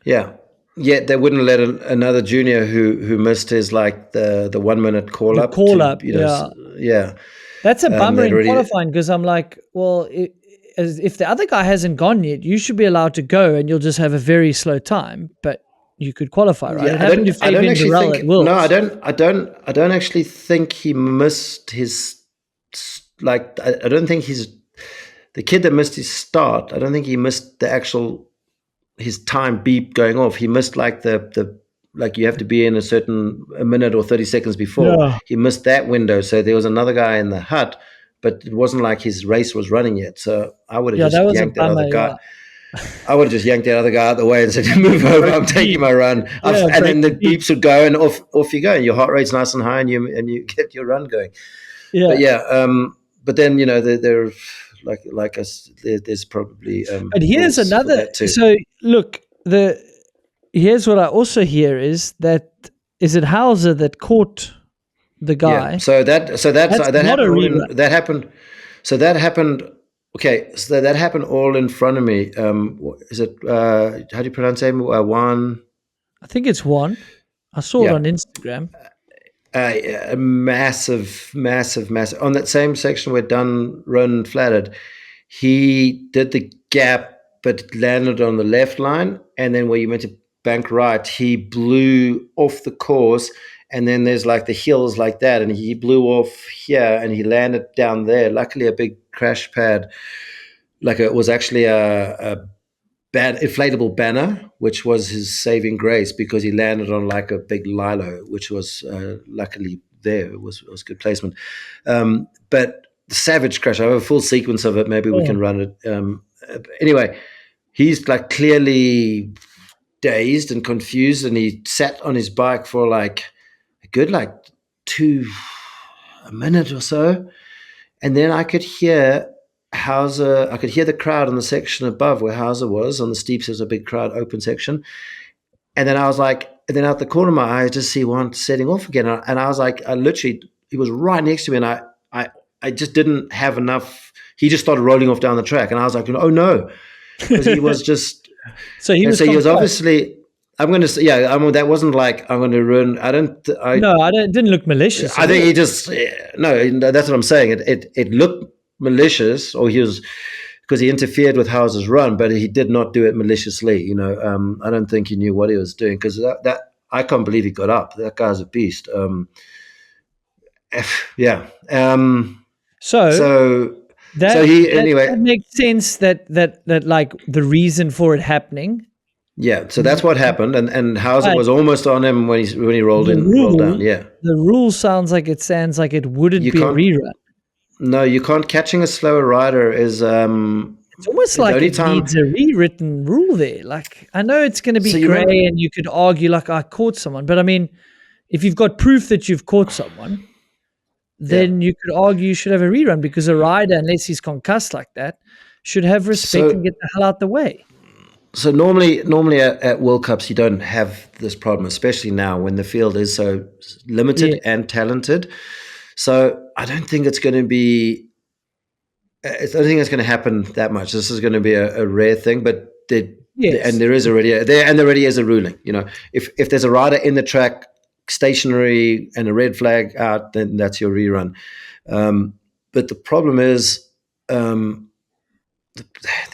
Yeah. Yet they wouldn't let another junior who missed his like the 1 minute call The up call to, up, yeah. yeah. That's a bummer They'd in already, qualifying because I'm like, well, if the other guy hasn't gone yet, you should be allowed to go and you'll just have a very slow time, but you could qualify, right? yeah. It happened to I don't Fabian actually Burrell at think. No, Wills. I don't actually think he missed his. Like, I don't think he's the kid that missed his start. I don't think he missed the actual his time beep going off. He missed like the like you have to be in a minute or 30 seconds before. Yeah. He missed that window. So there was another guy in the hut, but it wasn't like his race was running yet. So I would have Yeah, that just was a yanked that other bummer, guy. yeah. I would have just yanked that other guy out of the way and said, "Move over, Break I'm the taking beep. my run." Yeah, And break then the the beep. beeps would go, and off you go, and your heart rate's nice and high, and you get your run going. Yeah. But yeah, but then there like us, there's probably But here's rules for another. that too. So look, here's what I also hear is it Hauser that caught the Yeah. guy? That's That not a happened all rerun. in that happened. So that happened. Okay, so that happened all in front of me. Is it? How do you pronounce him? Juan. I think it's one. I saw it Yeah. on Instagram. A massive on that same section where Dunn run flattered. He did the gap, but landed on the left line, and then where you meant to bank right, he blew off the course, and then there's like the hills like that, and he blew off here, and he landed down there. Luckily, a big crash pad, like it was actually a inflatable banner, which was his saving grace because he landed on like a big lilo, which was luckily there. It was good placement. But the savage crash, I have a full sequence of it. Maybe we Oh, can run it. Anyway, he's like clearly dazed and confused, and he sat on his bike for like a good like a minute or so, and then I could hear Hauser. I could hear the crowd in the section above where Hauser was on the steeps. There's a big crowd, open section, and then I was like, and then out the corner of my eye, I just see one setting off again, and I was like, I literally, he was right next to me, and I just didn't have enough. He just started rolling off down the track, and I was like, oh no, because he was just, so he and was so he was concussed. obviously. I'm going to say, yeah. I mean, that wasn't like I'm going to ruin. No, it didn't look malicious. I think he just no. That's what I'm saying. It looked malicious, or he was because he interfered with Hauser's run, but he did not do it maliciously. I don't think he knew what he was doing because that I can't believe he got up. That guy's a beast. Yeah. So So that he that, anyway. that makes sense. That like the reason for it happening. Yeah. So that's what happened, and Hauser But was almost on him when he rolled down. Yeah. the rule sounds like it wouldn't You be a can't. rerun. No, you can't. Catching a slower rider is It's almost the like only it time. needs a rewritten rule there. Like I know it's going to be So you grey, remember, and you could argue like I caught someone, but I mean, if you've got proof that you've caught someone, yeah. then you could argue you should have a rerun because a rider, unless he's concussed like that, should have respect and So get the hell out the way. so normally at World Cups you don't have this problem, especially now when the field is so Yeah. limited and talented. So I don't think it's going to be. I don't think it's going to happen that much. This is going to be a rare thing, but Yes. there is already there already is a ruling. If there's a rider in the track stationary and a red flag out, then that's your rerun. But the problem is.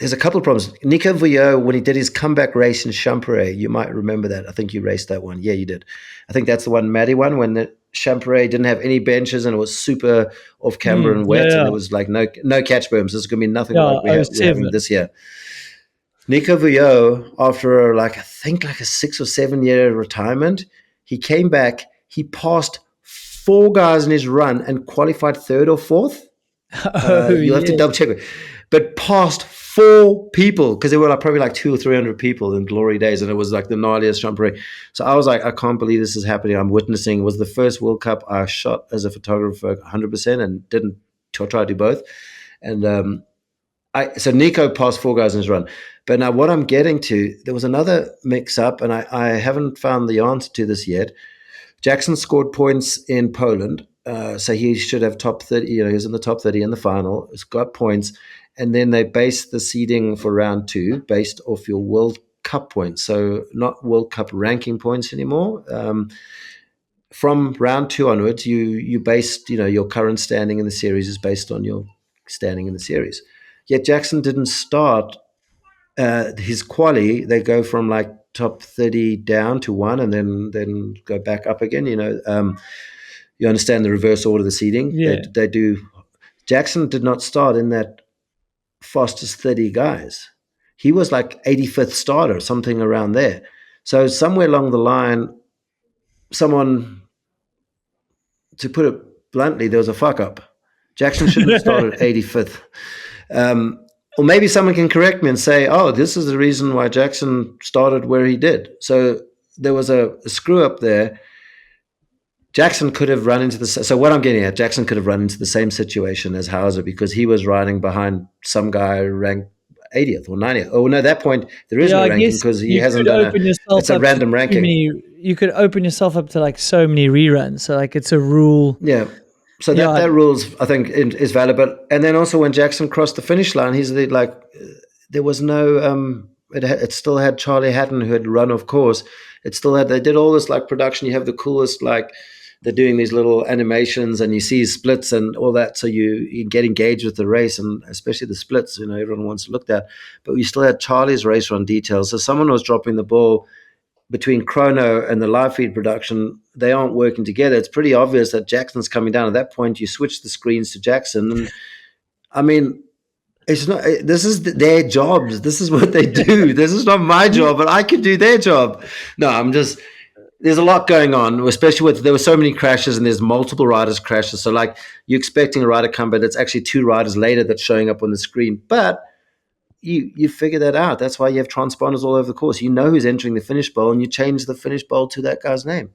There's a couple of problems. Nico Vuillot, when he did his comeback race in Champeret, you might remember that. I think you raced that one. Yeah, you did. I think that's the one, Maddie one, when the Champeret didn't have any benches and it was super off camber and wet, and Yeah. there was like no catch berms. This is going to be nothing Yeah. like we're having 07. this year. Nico Vuillot, after I think a 6 or 7 year retirement, he came back. He passed 4 guys in his run and qualified 3rd or 4th. Oh You'll have to yeah. double check it, but past 4 people because there were probably like 200 or 300 people in glory days, and it was like the gnarliest Champeret. So I was like, I can't believe this is happening. I'm witnessing. It was the first World Cup I shot as a photographer 100% and didn't try to do both. And so Nico passed 4 guys in his run. But now what I'm getting to, there was another mix up, and I haven't found the answer to this yet. Jackson scored points in Poland. So he should have top 30. He was in the top 30 in the final. He's got points, and then they base the seeding for round 2 based off your World Cup points. So not World Cup ranking points anymore. From round 2 onwards, you based your current standing in the series is based on your standing in the series. Yet Jackson didn't start his quali. They go from like top 30 down to 1, and then go back up again. You understand the reverse order of the seeding. Yeah. They do. Jackson did not start in that fastest 30 guys. He was like 85th starter, something around there. So somewhere along the line, someone, to put it bluntly, there was a fuck up. Jackson shouldn't have started 85th. Or maybe someone can correct me and say, oh, this is the reason why Jackson started where he did. So there was a screw up there. Jackson could have run into so what I'm getting at, Jackson could have run into the same situation as Hauser, because he was riding behind some guy ranked 80th or 90th. Oh, no, at that point, there is no ranking because he hasn't done it's a random ranking. You could open yourself up to like so many reruns. So like it's a rule. Yeah. So that rule's, I think, is valid. But, and then also when Jackson crossed the finish line, he's like, there was no, it still had Charlie Hatton who had run, of course. It still had, they did all this like production. You have the coolest, like, they're doing these little animations and you see splits and all that. So you get engaged with the race, and especially the splits, everyone wants to look at. But we still had Charlie's race run details. So someone was dropping the ball between chrono and the live feed production. They aren't working together. It's pretty obvious that Jackson's coming down. At that point, you switch the screens to Jackson. And I mean, it's not, this is their jobs. This is what they do. This is not my job, but I could do their job. No, there's a lot going on, especially there were so many crashes and there's multiple riders crashes. So like you're expecting a rider come, but it's actually 2 riders later that's showing up on the screen. But you figure that out. That's why you have transponders all over the course. You know who's entering the finish bowl, and you change the finish bowl to that guy's name.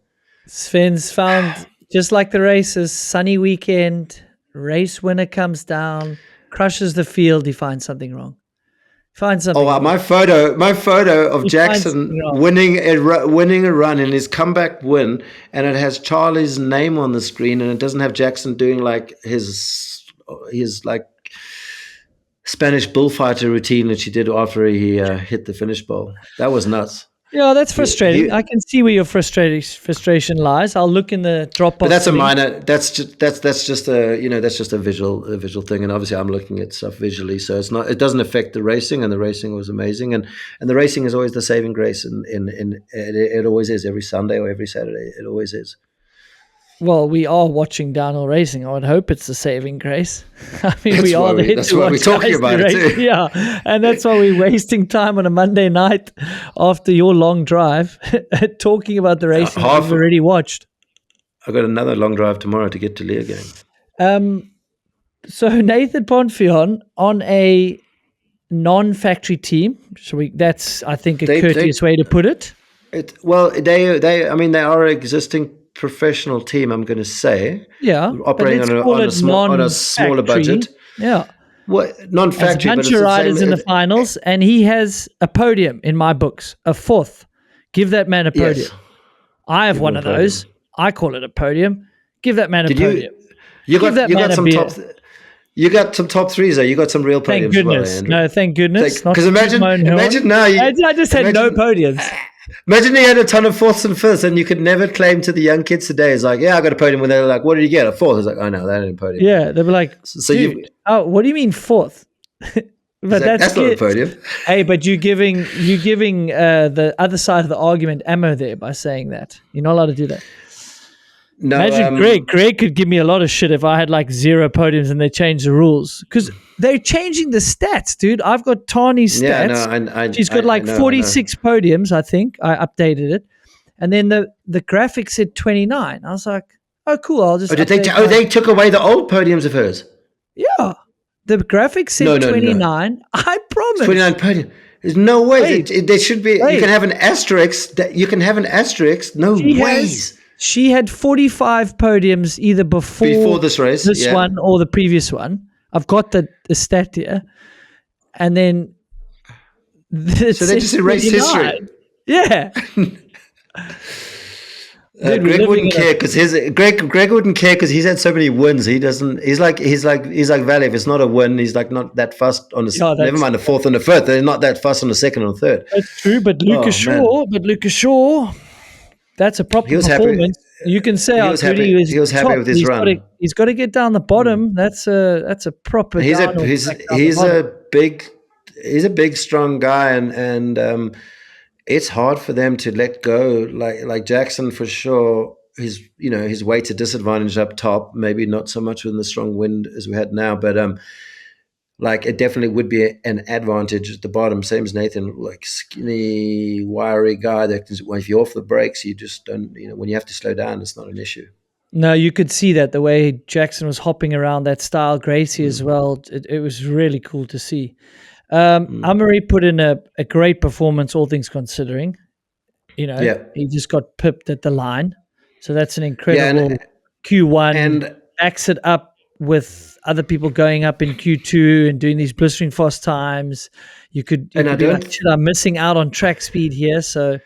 Sven's found, just like the races, sunny weekend, race winner comes down, crushes the field, he finds something wrong. My photo of Jackson winning a run in his comeback win, and it has Charlie's name on the screen, and it doesn't have Jackson doing like his like Spanish bullfighter routine that she did after he hit the finish bowl. That was nuts. Yeah, that's frustrating. I can see where your frustration lies. I'll look in the Dropbox. But that's a minor. That's just a visual thing. And obviously, I'm looking at stuff visually, so it's not. It doesn't affect the racing, and the racing was amazing, and the racing is always the saving grace. It always is every Sunday or every Saturday. It always is. Well, we are watching downhill racing. I would hope it's the saving grace. I mean, that's why we're talking about it too. Yeah, and that's why we're wasting time on a Monday night after your long drive talking about the racing we've already watched. I've got another long drive tomorrow to get to Leogang. So Nathan Bonfion on a non-factory team. That's, I think, a courteous way to put it. They are existing professional team, I'm going to say. Yeah, operating on a smaller budget. Yeah. Well, non-factory, a bunch of riders in the finals, and he has a podium in my books, a 4th. Give that man a podium. Yes. I have one of those. I call it a podium. Give that man a podium. You got some top 3s there. You got some real podiums. Thank goodness. Thank goodness. Because imagine now. I just had no podiums. Imagine you had a ton of 4ths and 5ths, and you could never claim to the young kids today. It's like, yeah, I got a podium. When they're like, what did you get? A 4th. It's like, oh no, that ain't a podium. Yeah, they were like, what do you mean 4th? But that's not a podium. Hey, but you're giving the other side of the argument ammo there by saying that. You're not allowed to do that. No, imagine Greg could give me a lot of shit if I had like 0 podiums and they changed the rules, because they're changing the stats, dude. I've got Tani's stats. Yeah, she's got 46 podiums, I think. I updated it, and then the graphic said 29. I was like, oh, cool. I'll just. They took away the old podiums of hers. Yeah, the graphic said 29. No. I promise. 29 podium. There's no way. There should be. You can have an asterisk. No ways. She had 45 podiums either before this race, one or the previous one. I've got the stat here. And then... So they just erased history. Yeah. Dude, we're Greg living wouldn't in a care because Greg wouldn't care because he's had so many wins. He doesn't. He's like Valley. If it's not a win, he's like not that fussed on the. yeah, Never mind the fourth and the fifth. They're not that fussed on the second or third. that's true. Oh man, But Lucas Shaw, that's a he proper was happy. performance. You can say He how was good he happy. is He was happy top. with his run. He's got to get down the bottom. That's a proper He's a downhill he's track down the he's bottom. a big he's a big strong guy and it's hard for them to let go. Like Jackson for sure. His weight's a disadvantage up top. Maybe not so much with the strong wind as we had now, but like it definitely would be an advantage at the bottom. Same as Nathan, like skinny, wiry guy that can, well, if you're off the brakes, you just don't. When you have to slow down, it's not an issue. No, you could see that the way Jackson was hopping around that style, Gracie as Mm, well. It was really cool to see. mm. Amory put in a great performance, all things considering. Yeah, He just got pipped at the line. So that's an yeah, incredible Q1. and Backs it up with other people going up in Q2 and doing these blistering fast times. You could and I be like, don't. shit, I'm missing out on track speed here. So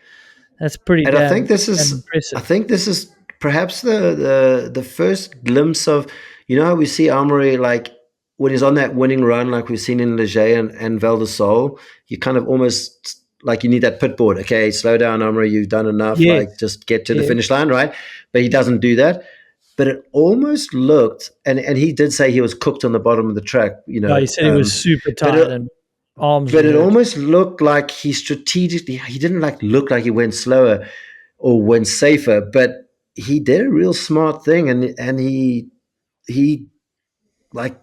that's pretty And damn I impressive. think this is perhaps the first glimpse of how we see Amory like when he's on that winning run, like we've seen in Leger and Val de Sol. You kind of almost like you need that pit board. Okay, slow down, Amory. You've done enough. Yes. Like just get to the Yes. finish line, right? But he doesn't do that. But it almost looked, and he did say he was cooked on the bottom of the track. Yeah, he said he was super But tired and arms but were it hurt. almost looked like he didn't like look like he went slower or went safer, but he did a real smart thing and he like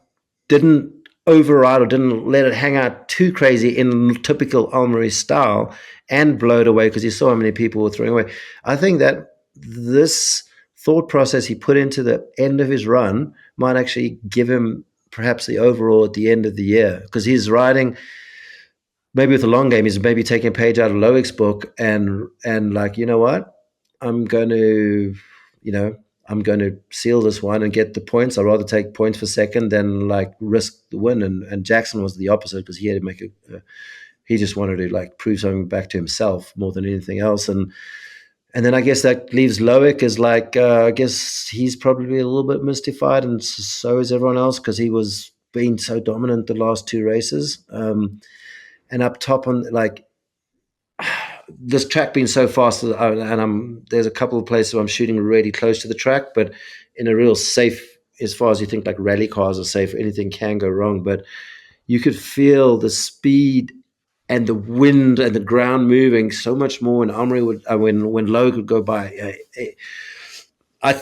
didn't override or didn't let it hang out too crazy in typical Almery style and blow it away because he saw how many people were throwing away. I think that this thought process he put into the end of his run might actually give him perhaps the overall at the end of the year because he's riding maybe with the long game, he's maybe taking a page out of Loic's book and like, you know what? I'm going to, you know, I'm going to seal this one and get the points. I'd rather take points for second than like risk the win. And Jackson was the opposite because he had to make he just wanted to like prove something back to himself more than anything else. And then I guess that leaves Loic as like, I guess he's probably a little bit mystified and so is everyone else because he was being so dominant the last two races. And up top on like this track being so fast, and there's a couple of places where I'm shooting really close to the track, but in a real safe, as far as you think like rally cars are safe, anything can go wrong. But you could feel the speed and the wind and the ground moving so much more. And Omri would when Lowe could go by. I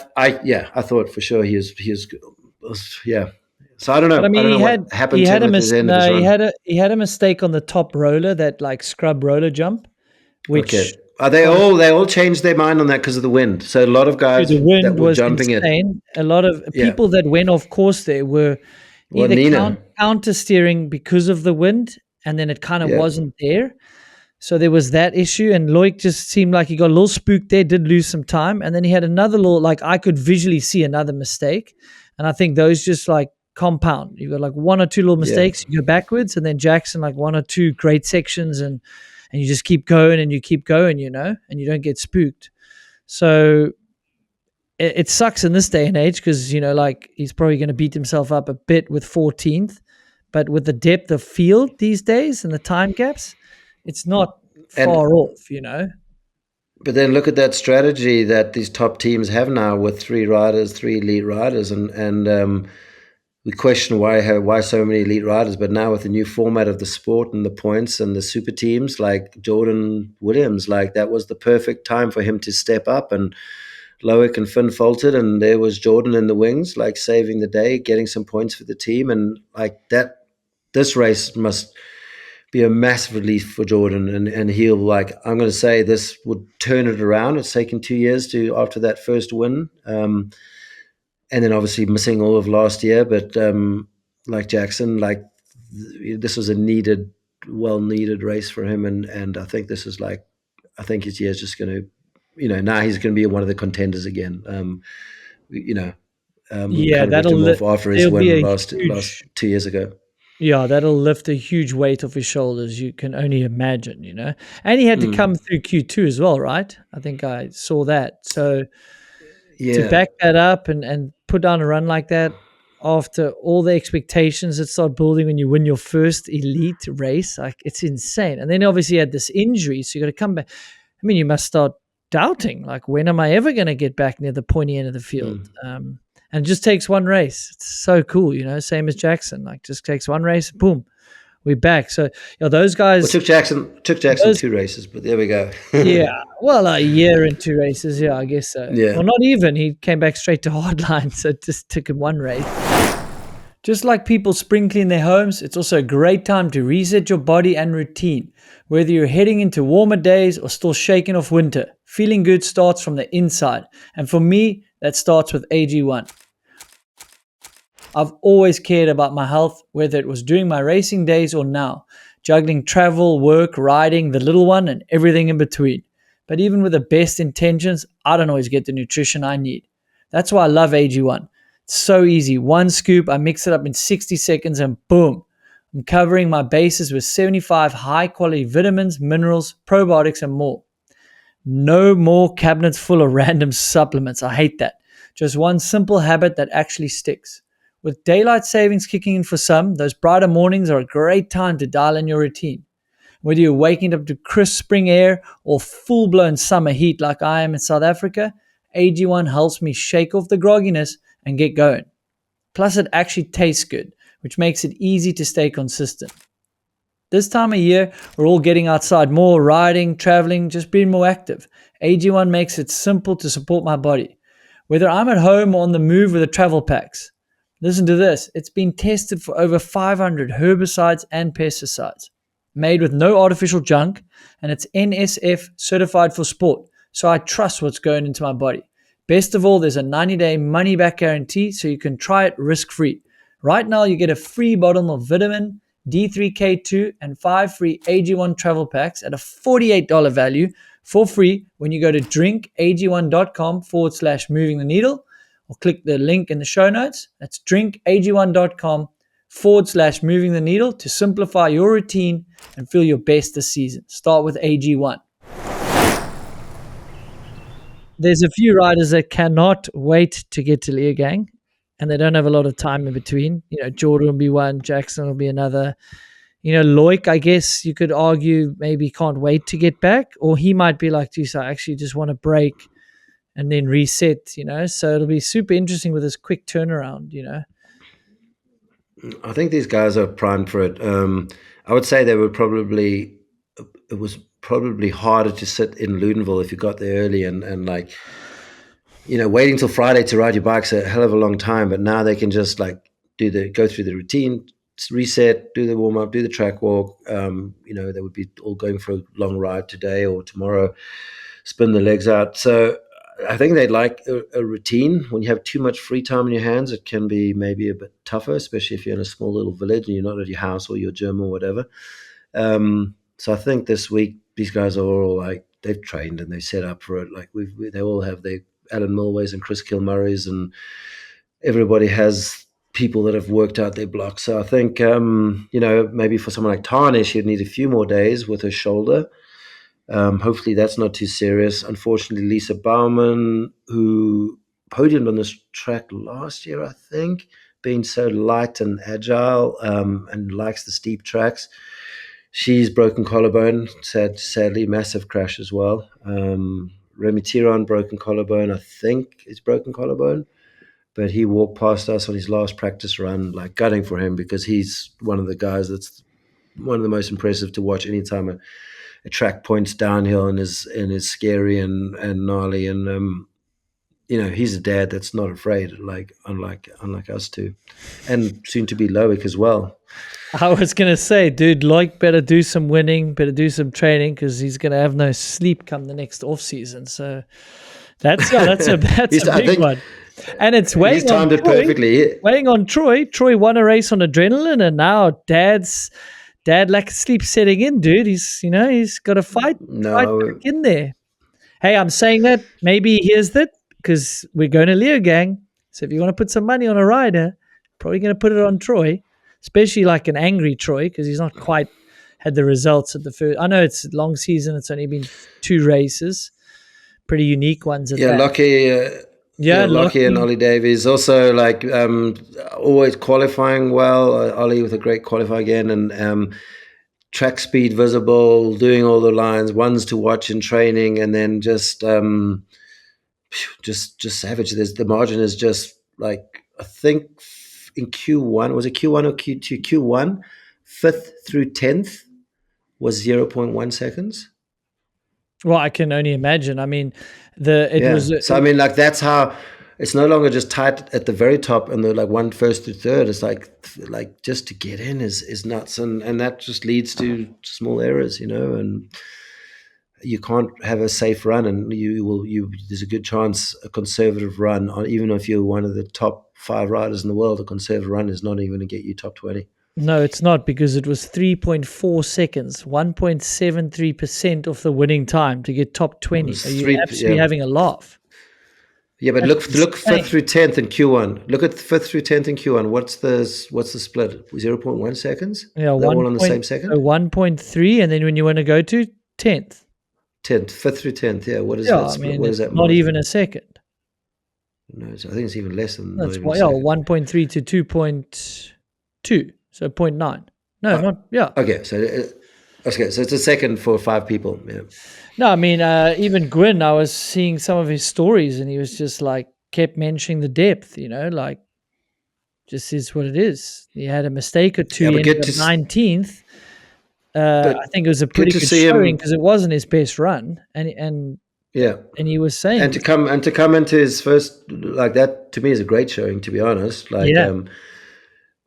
thought for sure he was yeah. So I don't But I know. I mean, don't know what he happened to had him a at the end of his run. he had a mistake on the top roller, that like scrub roller jump, Okay. which Are they all changed their mind on that because of the wind? So a lot of dude, guys the that wind were was jumping it, insane. A lot of yeah. people that went off course there were Well, either Nina, counter steering because of the wind, and then it kind of yeah, wasn't there. So there was that issue, and Loic just seemed like he got a little spooked there, did lose some time, and then he had another little, like I could visually see another mistake, and I think those just like compound. You got like one or two little yeah. mistakes, you go backwards, and then Jackson like one or two great sections, and you just keep going and you keep going, and you don't get spooked. So it sucks in this day and age because like he's probably going to beat himself up a bit with 14th, but with the depth of field these days and the time gaps, it's not And far off. but then look at that strategy that these top teams have now with three elite riders, and we question why so many elite riders. But now with the new format of the sport and the points and the super teams, like Jordan Williams, like that was the perfect time for him to step up. And Loic and Finn faltered, and there was Jordan in the wings, like saving the day, getting some points for the team, and like that. This race must be a massive relief for Jordan, and he'll like I'm going to say this would turn it around. It's taken 2 years to after that first win, and then obviously missing all of last year. But like Jackson, like this was a well needed race for him, and I think this is like I think his year's just going to, now he's going to be one of the contenders again. You know, we Yeah, kind of written him off after his there'll be win a last huge 2 years ago. Yeah, that'll lift a huge weight off his shoulders. You can only imagine, And he had to come through Q2 as well, right? I think I saw that. So to Yeah. back that up and put down a run like that after all the expectations that start building when you win your first elite race, like it's insane. And then obviously you had this injury, so you got to come back. I mean, you must start doubting, like, when am I ever going to get back near the pointy end of the field? And it just takes one race. It's so cool, same as Jackson, like just takes one race, boom, we're back. So, those Well, guys, took Jackson those, 2 races, but there we go. yeah, well, a year and 2 races, yeah, I guess so. Yeah. Well, not even. He came back straight to hardline, so it just took him one race. Just like people sprinkling their homes, it's also a great time to reset your body and routine. Whether you're heading into warmer days or still shaking off winter, feeling good starts from the inside. And for me, that starts with AG1. I've always cared about my health, whether it was during my racing days or now, juggling travel, work, riding, the little one, and everything in between. But even with the best intentions, I don't always get the nutrition I need. That's why I love AG1. It's so easy. One scoop, I mix it up in 60 seconds, and boom, I'm covering my bases with 75 high quality vitamins, minerals, probiotics, and more. No more cabinets full of random supplements. I hate that. Just one simple habit that actually sticks. With daylight savings kicking in for some, those brighter mornings are a great time to dial in your routine. Whether you're waking up to crisp spring air or full-blown summer heat like I am in South Africa, AG1 helps me shake off the grogginess and get going. Plus, it actually tastes good, which makes it easy to stay consistent. This time of year, we're all getting outside more, riding, traveling, just being more active. AG1 makes it simple to support my body, whether I'm at home or on the move with the travel packs. Listen to this. It's been tested for over 500 herbicides and pesticides, made with no artificial junk, and it's NSF certified for sport. So I trust what's going into my body. Best of all, there's a 90-day money-back guarantee, so you can try it risk-free. Right now, you get a free bottle of vitamin D3K2 and 5 free AG1 travel packs at a $48 value for free when you go to drinkag1.com/moving the needle, or click the link in the show notes. That's drinkag1.com/moving the needle to simplify your routine and feel your best this season. Start with AG1. There's a few riders that cannot wait to get to Leogang, and they don't have a lot of time in between. Jordan will be one, Jackson will be another. Loic, I guess you could argue maybe can't wait to get back, or he might be like, geez, I actually just want to break and then reset, So it'll be super interesting with this quick turnaround. I think these guys are primed for it. I would say it was probably harder to sit in Loudenvielle if you got there early and like, waiting till Friday to ride your bike's a hell of a long time. But now they can just like go through the routine, reset, do the warm up, do the track walk. They would be all going for a long ride today or tomorrow, spin the legs out. So I think they'd like a routine. When you have too much free time in your hands, it can be maybe a bit tougher, especially if you're in a small little village and you're not at your house or your gym or whatever. So I think this week these guys are all like, they've trained and they're set up for it. Like they all have their Alan Milways and Chris Kilmurrays, and everybody has people that have worked out their blocks. So I think, maybe for someone like Tarnish, he'd need a few more days with her shoulder. Hopefully that's not too serious. Unfortunately, Lisa Bauman, who podiumed on this track last year, I think, being so light and agile, and likes the steep tracks, she's broken collarbone. Sadly, massive crash as well. Remy Tiron, broken collarbone, I think is broken collarbone. But he walked past us on his last practice run, like gutting for him, because he's one of the guys that's one of the most impressive to watch anytime a track points downhill and is scary and gnarly. And he's a dad that's not afraid, like unlike us two, and soon to be Loic as well. I was gonna say, dude, Loic better do some winning, better do some training, because he's gonna have no sleep come the next off season. So that's a big one. And it's weighing on Troy. Perfectly. Weighing on Troy. Troy won a race on adrenaline, and now dad lack of sleep setting in, dude. He's got to fight back in there. Hey, I'm saying that maybe here's that, because we're going to Leogang. So if you want to put some money on a rider, probably going to put it on Troy. especially like an angry Troy, because he's not quite had the results at the first. I know it's a long season. It's only been 2 races, pretty unique ones at Yeah, that. Yeah, Lockie and Lockie. Ollie Davies also like always qualifying well. Ollie with a great qualifier again, and track speed visible, doing all the lines, ones to watch in training, and then just savage. The margin is just like, I think in Q1, was it Q1 or Q2? Q1, 5th through 10th was 0.1 seconds. Well, I can only imagine. I mean, it Yeah. was So I mean, like, that's how it's no longer just tight at the very top and the like one first to third. It's like just to get in is nuts, and that just leads to small errors, and you can't have a safe run, and there's a good chance a conservative run, even if you're one of the top 5 riders in the world, a conservative run is not even going to get you top 20. no, it's not, because it was 3.4 seconds, 1.73% of the winning time to get top 20. Are you absolutely having a laugh? Yeah, but That's look insane. 5th through 10th in Q1. Look at 5th through 10th in Q1. What's the split? 0.1 seconds? Yeah, They're all on the same second? 1.3, and then when you want to go to 10th. 10th, 5th through 10th. Yeah, what is Yeah, that I split? mean, What it's is that not margin? even a second. No, I think it's even less than not That's even a second. 1.3 to 2.2, so 0.9. No, not, yeah. Okay, so it's a second for 5 people. Yeah. No, I mean, even Gwyn, I was seeing some of his stories, and he was just like, kept mentioning the depth, like, just is what it is. He had a mistake or two, Yeah, he but ended good up to 19th. I but think it was a good pretty to good see showing, him. because it wasn't his best run, and Yeah. he was saying, And to come into his first, like, that to me is a great showing, to be honest. Like, yeah,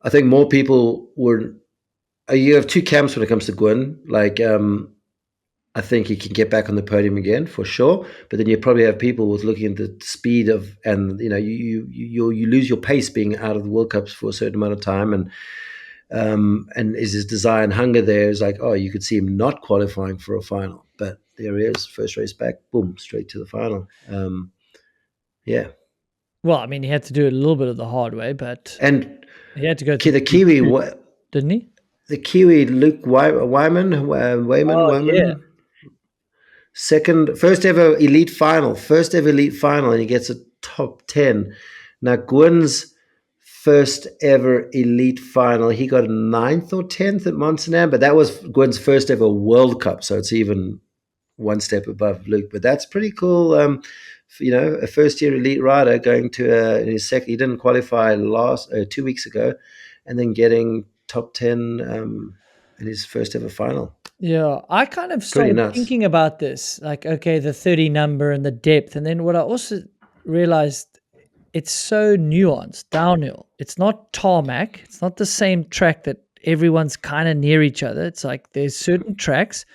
I think more people were. You have 2 camps when it comes to Gwyn. Like, I think he can get back on the podium again for sure. But then you probably have people with looking at the speed of, and you lose your pace being out of the World Cups for a certain amount of time, and is his desire and hunger there is like, oh, you could see him not qualifying for a final, but there he is, first race back, boom, straight to the final. Yeah. well, I mean, he had to do it a little bit of the hard way, but And he had to go through the Kiwi, didn't he? Luke Yeah. Wyman, first ever elite final, and he gets a top 10. Now, Gwyn's first ever elite final, he got a 9th or 10th at Montanam, but that was Gwyn's first ever World Cup, so it's even one step above Luke. But that's pretty cool. A first-year elite rider going to in his second. He didn't qualify 2 weeks ago, and then getting top 10 in his first ever final. Yeah, I kind of Pretty started nuts. thinking about this, like, okay, the 30 number and the depth. And then what I also realized, it's so nuanced, downhill. It's not tarmac. It's not the same track that everyone's kind of near each other. It's like there's certain tracks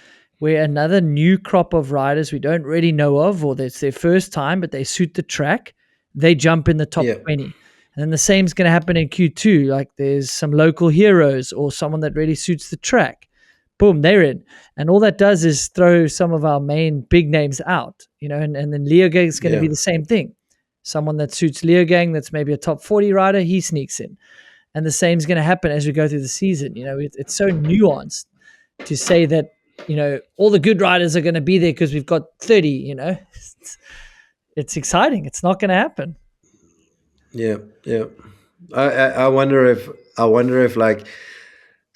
where another new crop of riders we don't really know of, or it's their first time, but they suit the track, they jump in the top 20. And then the same's going to happen in Q2. Like, there's some local heroes or someone that really suits the track. Boom, they're in. And all that does is throw some of our main big names out, and then Leogang is going to be the same thing. Someone that suits Leogang, that's maybe a top 40 rider, he sneaks in. And the same is going to happen as we go through the season. It's so nuanced to say that, all the good riders are going to be there because we've got 30, It's exciting. It's not going to happen. Yeah. I wonder if like,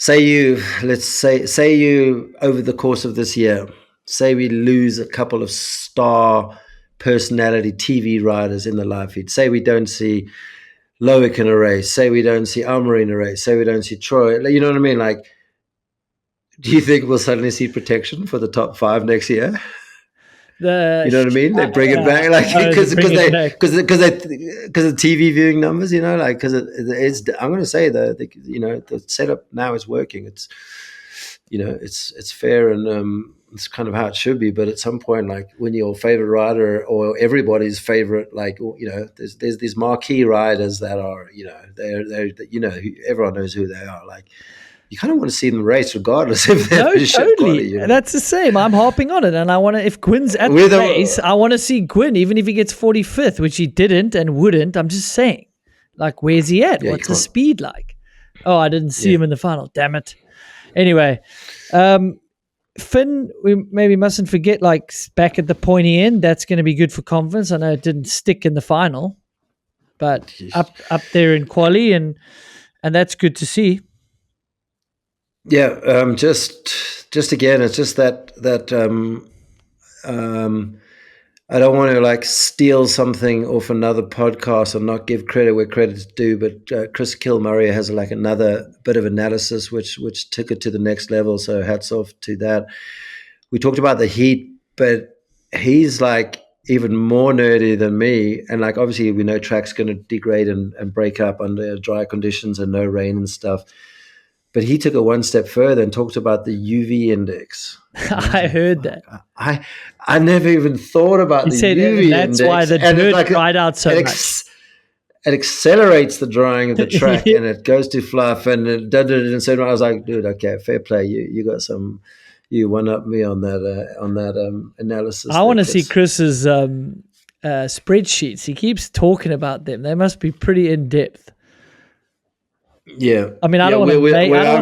let's say you over the course of this year, say we lose a couple of star personality TV riders in the live feed. Say we don't see Loic in a race. Say we don't see Almar in a race. Say we don't see Troy. You know what I mean? Like, do you think we'll suddenly see protection for the top 5 next year? You know what I mean? They bring it back, like, because of the TV viewing numbers. Because it's. I'm going to say the setup now is working. It's it's fair, and it's kind of how it should be. But at some point, like, when your favorite rider or everybody's favorite, like, there's these marquee riders that are they're everyone knows who they are. Like, you kind of want to see them race regardless if they're totally. quality, That's the same. I'm harping on it, and I want to. If Gwyn's at the race, I want to see Gwyn, even if he gets 45th, which he didn't and wouldn't. I'm just saying, like, where's he at? What's the speed like? Oh, I didn't see Yeah. him in the final. Damn it. Anyway, Finn, we maybe mustn't forget, like, back at the pointy end, that's going to be good for confidence. I know it didn't stick in the final, but up there in quali, and that's good to see. Yeah, just again, it's just that I don't want to like steal something off another podcast or not give credit where credit's due, but Chris Kilmurray has like another bit of analysis which took it to the next level. So hats off to that. We talked about the heat, but he's like even more nerdy than me. And like obviously we know track's going to degrade and break up under dry conditions and no rain and stuff. But he took it one step further and talked about the UV index. I heard that. I never even thought about He the said, UV and that's index. why the And dirt dried out so much. It accelerates the drying of the track Yeah. and it goes to fluff and it did it. And so I was like, dude, okay, fair play. You got some, you one up me on that analysis. I want to see Chris's spreadsheets. He keeps talking about them. They must be pretty in depth. Yeah. I mean, I don't want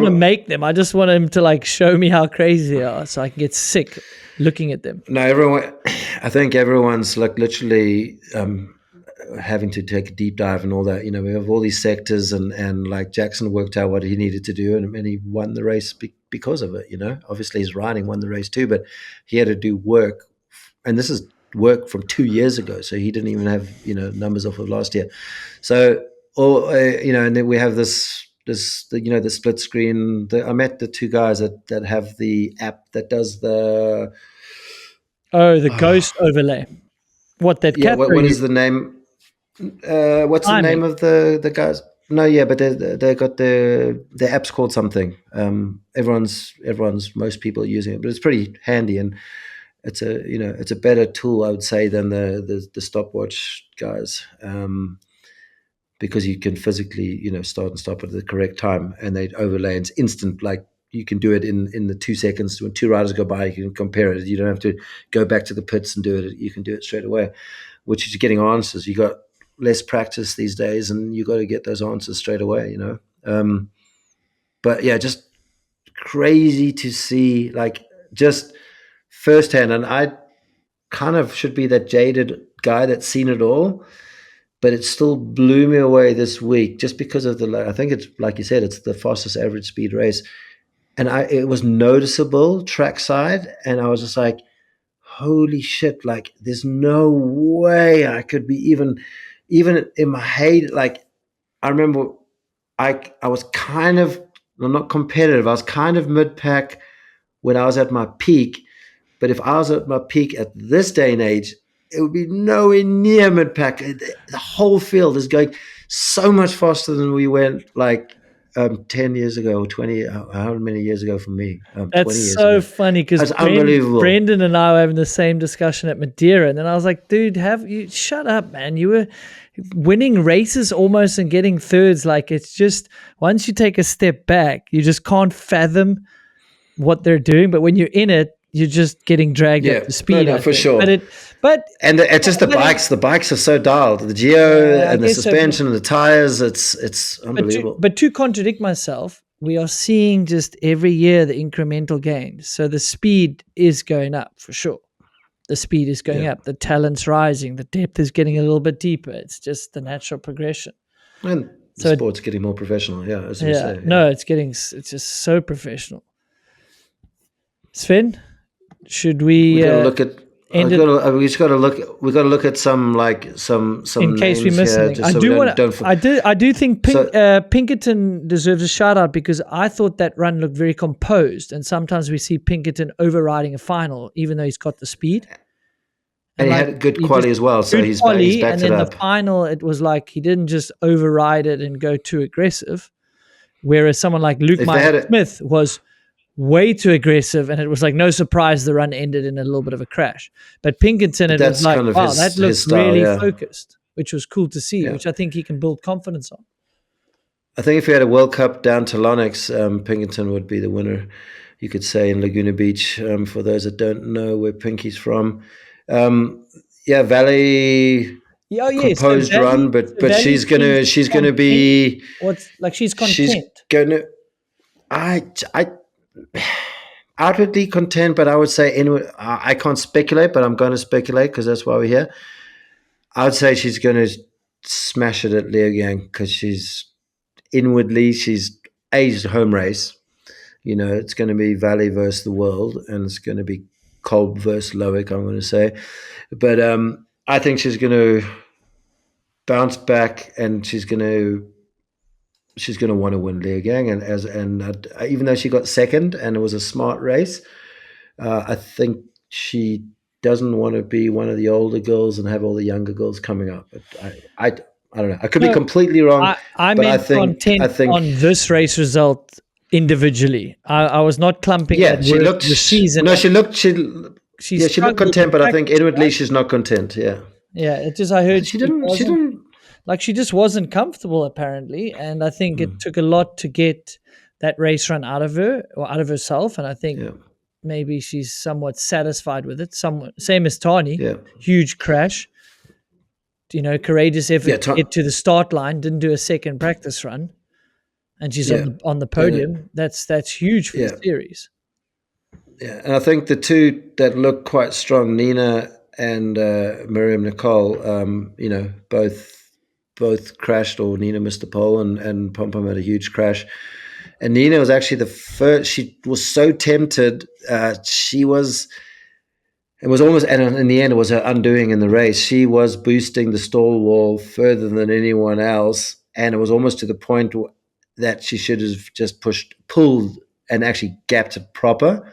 to make them. I just want him to like show me how crazy they are so I can get sick looking at them. No, I think everyone's like literally having to take a deep dive and all that. You know, we have all these sectors and like Jackson worked out what he needed to do and he won the race because of it, you know. Obviously his riding won the race too, but he had to do work. And this is work from 2 years ago. So he didn't even have, you know, numbers off of last year. So, you know, and then we have this, you know, the split screen. I met the two guys that have the app that does the ghost overlay. What that? Yeah, what is the name? What's the name of the guys? No, yeah, but they got the app's called something. Most people are using it, but it's pretty handy and it's a better tool, I would say, than the stopwatch guys. Because you can physically, you know, start and stop at the correct time, and they overlay. It's instant. Like you can do it in the 2 seconds. When two riders go by, you can compare it. You don't have to go back to the pits and do it. You can do it straight away, which is getting answers. You got less practice these days, and you got to get those answers straight away. You know, but yeah, just crazy to see, like just firsthand. And I kind of should be that jaded guy that's seen it all. But it still blew me away this week just because of I think it's like you said, it's the fastest average speed race. And it was noticeable trackside. And I was just like, holy shit, like there's no way I could be even in my head. Like I remember I was kind of, I'm not competitive. I was kind of mid-pack when I was at my peak. But if I was at my peak at this day and age, it would be nowhere near mid-pack. The whole field is going so much faster than we went like 10 years ago or 20, how many years ago for me? 20 That's years so ago. funny because unbelievable. Brendan and I were having the same discussion at Madeira. And then I was like, dude, shut up, man. You were winning races almost and getting thirds. Like it's just, once you take a step back, you just can't fathom what they're doing. But when you're in it, you're just getting dragged up to speed. No, for sure. It's just the bikes. The bikes are so dialed. The geo and the suspension and the tires. It's unbelievable. But to contradict myself, we are seeing just every year the incremental gains. So the speed is going up for sure. The speed is going up. The talent's rising. The depth is getting a little bit deeper. It's just the natural progression. And the sport's getting more professional. Yeah, as you say. No, it's just so professional. Sven, should we look at? We got to look at some in case we miss anything. I do think Pinkerton deserves a shout out because I thought that run looked very composed, and sometimes we see Pinkerton overriding a final even though he's got the speed. And he had good quality as well, so he's backed it up. And then the final, it was like he didn't just override it and go too aggressive, whereas someone like Luke Smith was way too aggressive, and it was like no surprise the run ended in a little bit of a crash. But Pinkerton, it was like, wow, that looks really focused, which was cool to see, which I think he can build confidence on. I think if we had a World Cup down to Lonix, Pinkerton would be the winner, you could say, in Laguna Beach. For those that don't know where Pinky's from. Valley composed run, but she's gonna be she's content. gonna. I outwardly content, but I would say anyway. I can't speculate, but I'm going to speculate because that's why we're here. I would say she's going to smash it at Leogang because she's inwardly she's home race. It's going to be Valley versus the world, and it's going to be Kolb versus Loic, I'm going to say. But I think she's going to bounce back, and she's going to want to win Leogang. And even though she got second, and it was a smart race, I think she doesn't want to be one of the older girls and have all the younger girls coming up. But I don't know. I could be completely wrong. I but meant content on this race result individually. I was not clumping Yeah, she looked the season. No, she looked. She looked content, but I think inwardly she's not content. Yeah. Yeah, it just I heard she didn't. Like she just wasn't comfortable apparently, and I think it took a lot to get that race run out of her or out of herself. And I think maybe she's somewhat satisfied with it. Same as Tani. Yeah. Huge crash. Courageous effort to get to the start line. Didn't do a second practice run, and she's on the podium. That's huge for the series. Yeah, and I think the two that look quite strong, Nina and Miriam Nicole, both crashed, or Nina missed the pole, and Pom Pom had a huge crash. And Nina was actually the first. She was so tempted. She was. It was almost, and in the end, it was her undoing in the race. She was boosting the stall wall further than anyone else, and it was almost to the point that she should have just pulled, and actually gapped it proper,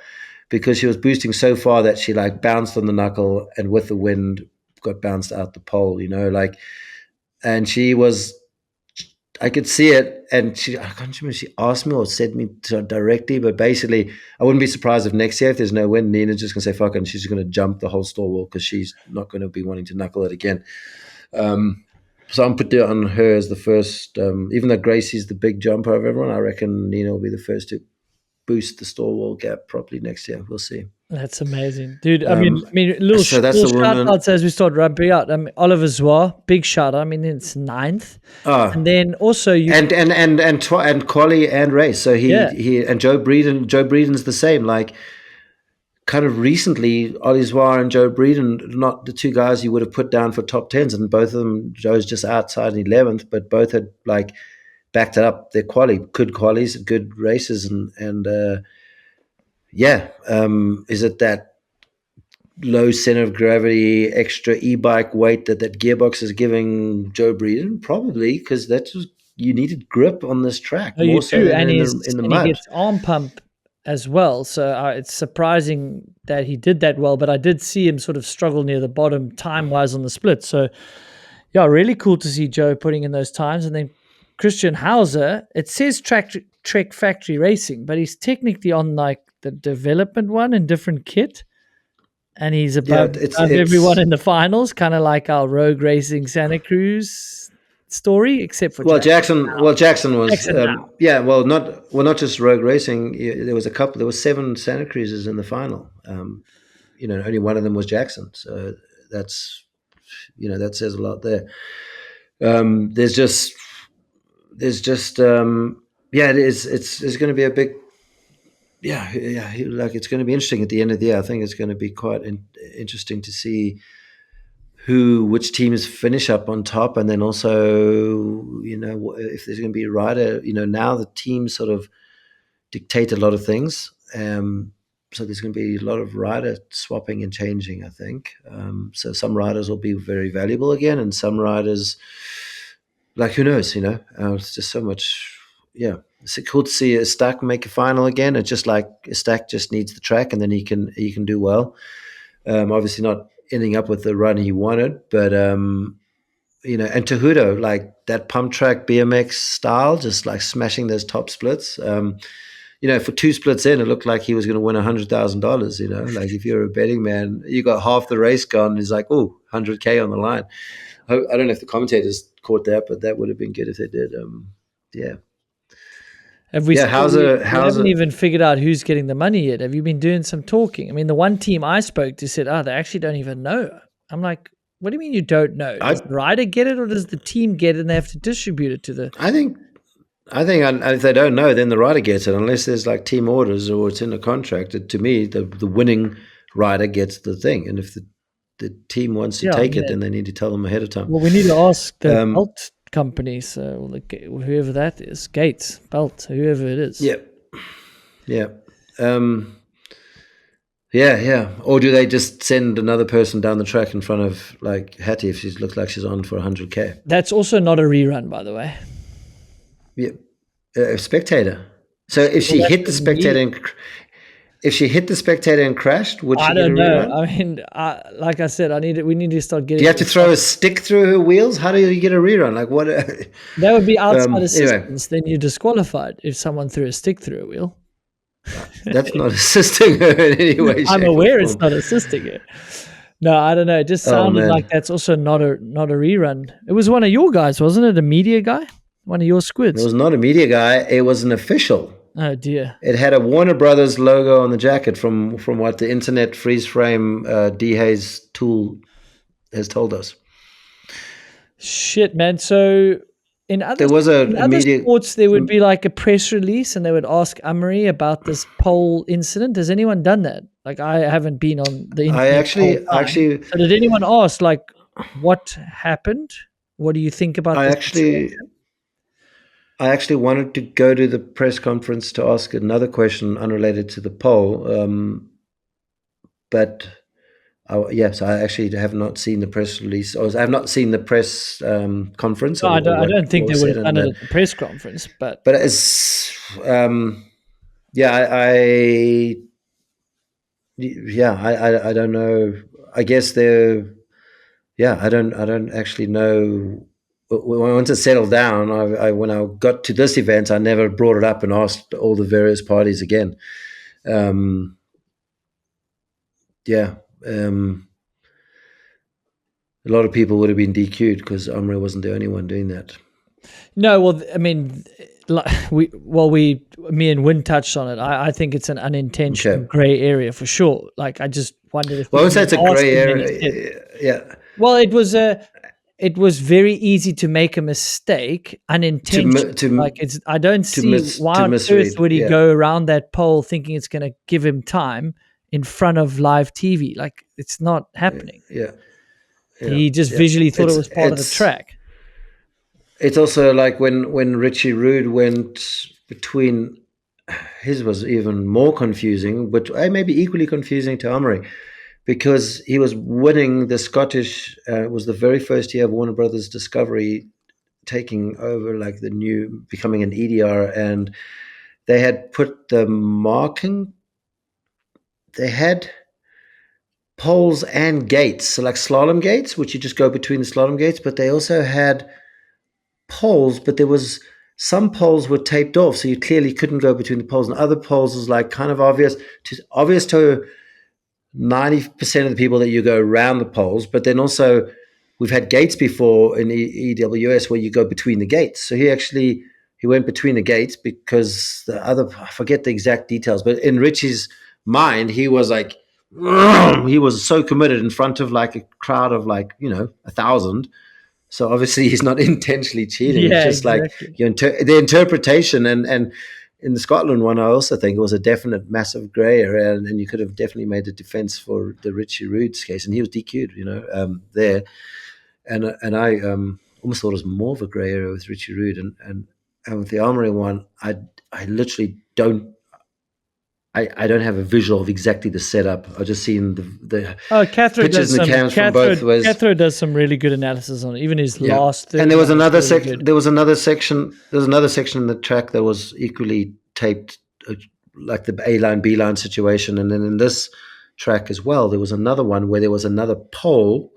because she was boosting so far that she bounced on the knuckle, and with the wind got bounced out the pole. And she was. I could see it, and I can't remember if she asked me or said me directly, but basically, I wouldn't be surprised if next year, if there's no wind, Nina's just going to say fuck it, and she's going to jump the whole stall wall because she's not going to be wanting to knuckle it again. So I'm putting it on her as the first, even though Gracie's the big jumper of everyone, I reckon Nina will be the first to boost the stall wall gap properly next year. We'll see. That's amazing, dude. I mean, little shout outs as we start ramping up. Oliver Zoir, big shout out. I mean, it's 9th, and then also you and Quali and race. So he and Joe Breeden. Joe Breeden's the same. Kind of recently, Ollie Zoir and Joe Breeden, not the two guys you would have put down for top 10s, and both of them, Joe's just outside in 11th, but both had backed it up. Their good qualies, good races, and is it that low center of gravity, extra e-bike weight that gearbox is giving Joe Breeden? Probably, because you needed grip on this track more so than in the mud. He gets arm pump as well, so it's surprising that he did that well. But I did see him sort of struggle near the bottom time-wise on the split. So, yeah, really cool to see Joe putting in those times. And then Christian Hauser, it says Trek Factory Racing, but he's technically on the development one in different kit, and he's above everyone in the finals, kind of like our Rogue Racing Santa Cruz story, except for Jackson was not just Rogue Racing. There was 7 Santa Cruzes in the final. Only one of them was Jackson, so that's that says a lot there. There's just it's going to be a big. It's going to be interesting at the end of the year. I think it's going to be quite interesting to see which teams finish up on top, and then also, if there's going to be a rider. Now the teams sort of dictate a lot of things, so there's going to be a lot of rider swapping and changing, I think. So some riders will be very valuable again, and some riders, who knows? It's just so much. Yeah. It's cool to see a Stack make a final again. It's just a Stack just needs the track, and then he can do well. Obviously not ending up with the run he wanted, but and Tehudo, that pump track BMX style, just smashing those top splits. For 2 splits in, it looked like he was going to win $100,000. If you're a betting man, you got half the race gone. He's like, oh, $100K on the line. I don't know if the commentators caught that, but that would have been good if they did. Yeah. We haven't even figured out who's getting the money yet. Have you been doing some talking? I mean, the one team I spoke to said, they actually don't even know. I'm like, what do you mean you don't know? Does the rider get it, or does the team get it and they have to distribute it to the... I think I think if they don't know, then the rider gets it, unless there's like team orders or it's in a contract. To me, the winning rider gets the thing, and if the team wants to Yeah, I take mean, it, then they need to tell them ahead of time. well, we need to ask the Um, belt companies, whoever that is, Gates, Belt, whoever it is. yeah, yeah. Yeah. Or do they just send another person down the track in front of like Hattie if she looks like she's on for 100K? That's also not a rerun, by the way. Yeah, a spectator. So if she hit the spectator and crashed, would I she get a don't know. rerun? I mean, like I said, we need to start getting. Do you have to throw a stick through her wheels? How do you get a rerun? Like what? That would be outside Anyway, assistance. Then you're disqualified if someone threw a stick through a wheel. that's not assisting her in any way. I'm shape, aware or it's form. not assisting it. No, I don't know. It just Oh sounded man, like that's also not a rerun. It was one of your guys, wasn't it? A media guy, one of your it squids. was not a media guy. It was an official. Oh dear. It had a Warner Brothers logo on the jacket from what the internet freeze frame Hayes tool has told us. Shit, man. So in other There was a media. sports, there would be like a press release, and they would ask Amory about this pole incident. Has anyone done that? Like, I haven't been on the internet. I actually, So did anyone ask like what happened? What do you think about I this actually, situation? I actually wanted to go to the press conference to ask another question unrelated to the poll, but yes, I actually have not seen the press release. Or I have not seen the press conference. No, Or I don't think they was would said have in done it that. at the press conference, but But it's yeah, I don't know. I guess they're yeah. I don't actually know. Once it settled down, when I got to this event, I never brought it up and asked all the various parties again. Um, yeah, a lot of people would have been DQ'd because Omri wasn't the only one doing that. no. Well, I mean, me and Win touched on it. I think it's an unintentional gray area for sure. Like, I just wondered if. Well, I would say it's a gray area. Yeah. Well, it was very easy to make a mistake unintentionally. I don't see why on earth would he go around that pole thinking it's going to give him time in front of live TV. Like, it's not happening. Yeah. He just visually thought it was part of the track. It's also like when Richie Rude went between, his was even more confusing, but maybe equally confusing to Omri, because he was winning the Scottish. It was the very first year of Warner Brothers Discovery taking over, like becoming an EDR, and they had put the marking. They had poles and gates, so like slalom gates, which you just go between the slalom gates, but they also had poles, but there was some poles were taped off, so you clearly couldn't go between the poles, and other poles was like kind of obvious to 90% of the people that you go around the poles. But then also we've had gates before in EWS where you go between the gates. So he went between the gates because the other, I forget the exact details, but in Richie's mind, he was like, he was so committed in front of like a crowd of like, 1,000. So obviously he's not intentionally cheating. Yeah, it's just exactly. like the interpretation, and in the Scotland one, I also think it was a definite massive grey area, and you could have definitely made a defence for the Richie Rude's case, and he was DQ'd, there. And I almost thought it was more of a grey area with Richie Rude, and with the Armory one, I literally don't. I don't have a visual of exactly the setup. I've just seen the pictures and the cams from both ways. Cathro does some really good analysis on it. Even his last. And there was another section. There was another section. There's another section in the track that was equally taped, like the A line, B line situation. And then in this track as well, there was another one where there was another pole.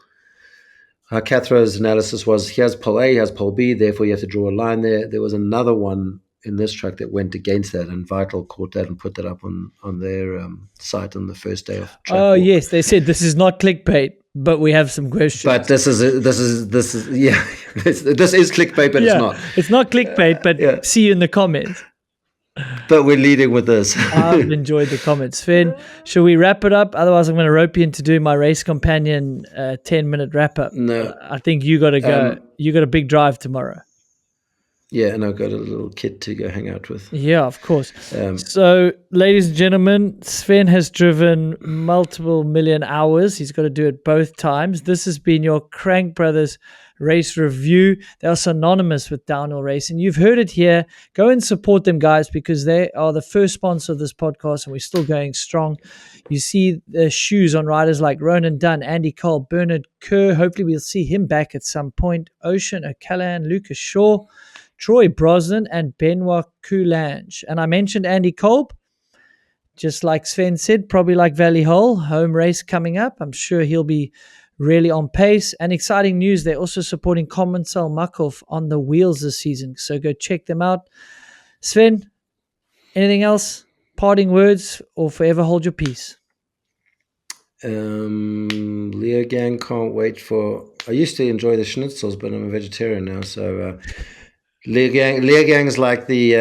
Cathro's analysis was: he has pole A, he has pole B. Therefore, you have to draw a line there. There was another one in this track that went against that, and Vital caught that and put that up on their site on the first day of track walk. Yes, they said this is not clickbait, but we have some questions. But this is this is clickbait, but it's not. It's not clickbait, but see you in the comments. But we're leading with this. I've enjoyed the comments. Sven, should we wrap it up? Otherwise, I'm going to rope you into doing my race companion 10-minute wrap up. No, I think you got to go. You got a big drive tomorrow. Yeah, and I've got a little kid to go hang out with. Yeah, of course. Um, So, ladies and gentlemen, Sven has driven multiple million hours. He's got to do it both times. This has been your Crank Brothers race review. They are synonymous with downhill racing. You've heard it here. Go and support them, guys, because they are the first sponsor of this podcast, and we're still going strong. You see the shoes on riders like Ronan Dunn, Andy Cole, Bernard Kerr. Hopefully, we'll see him back at some point. Ocean O'Callaghan, Lucas Shaw, Troy Brosnan, and Benoit Coulange. And I mentioned Andy Kolb, just like Sven said, probably like Valley Hole, home race coming up. I'm sure he'll be really on pace. And exciting news, they're also supporting Commensal Makov on the wheels this season. So go check them out. Sven, anything else? Parting words or forever hold your peace? Leo Gang can't wait for. I used to enjoy the schnitzels, but I'm a vegetarian now. So Leo Gang's like the.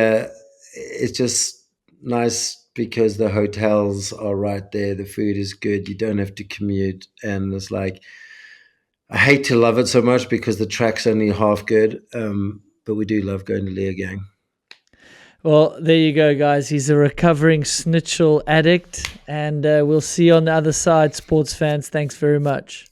It's just nice because the hotels are right there. The food is good. You don't have to commute, and it's like I hate to love it so much because the track's only half good. But we do love going to Leo Gang. Well, there you go, guys. He's a recovering schnitzel addict, and we'll see you on the other side, sports fans. Thanks very much.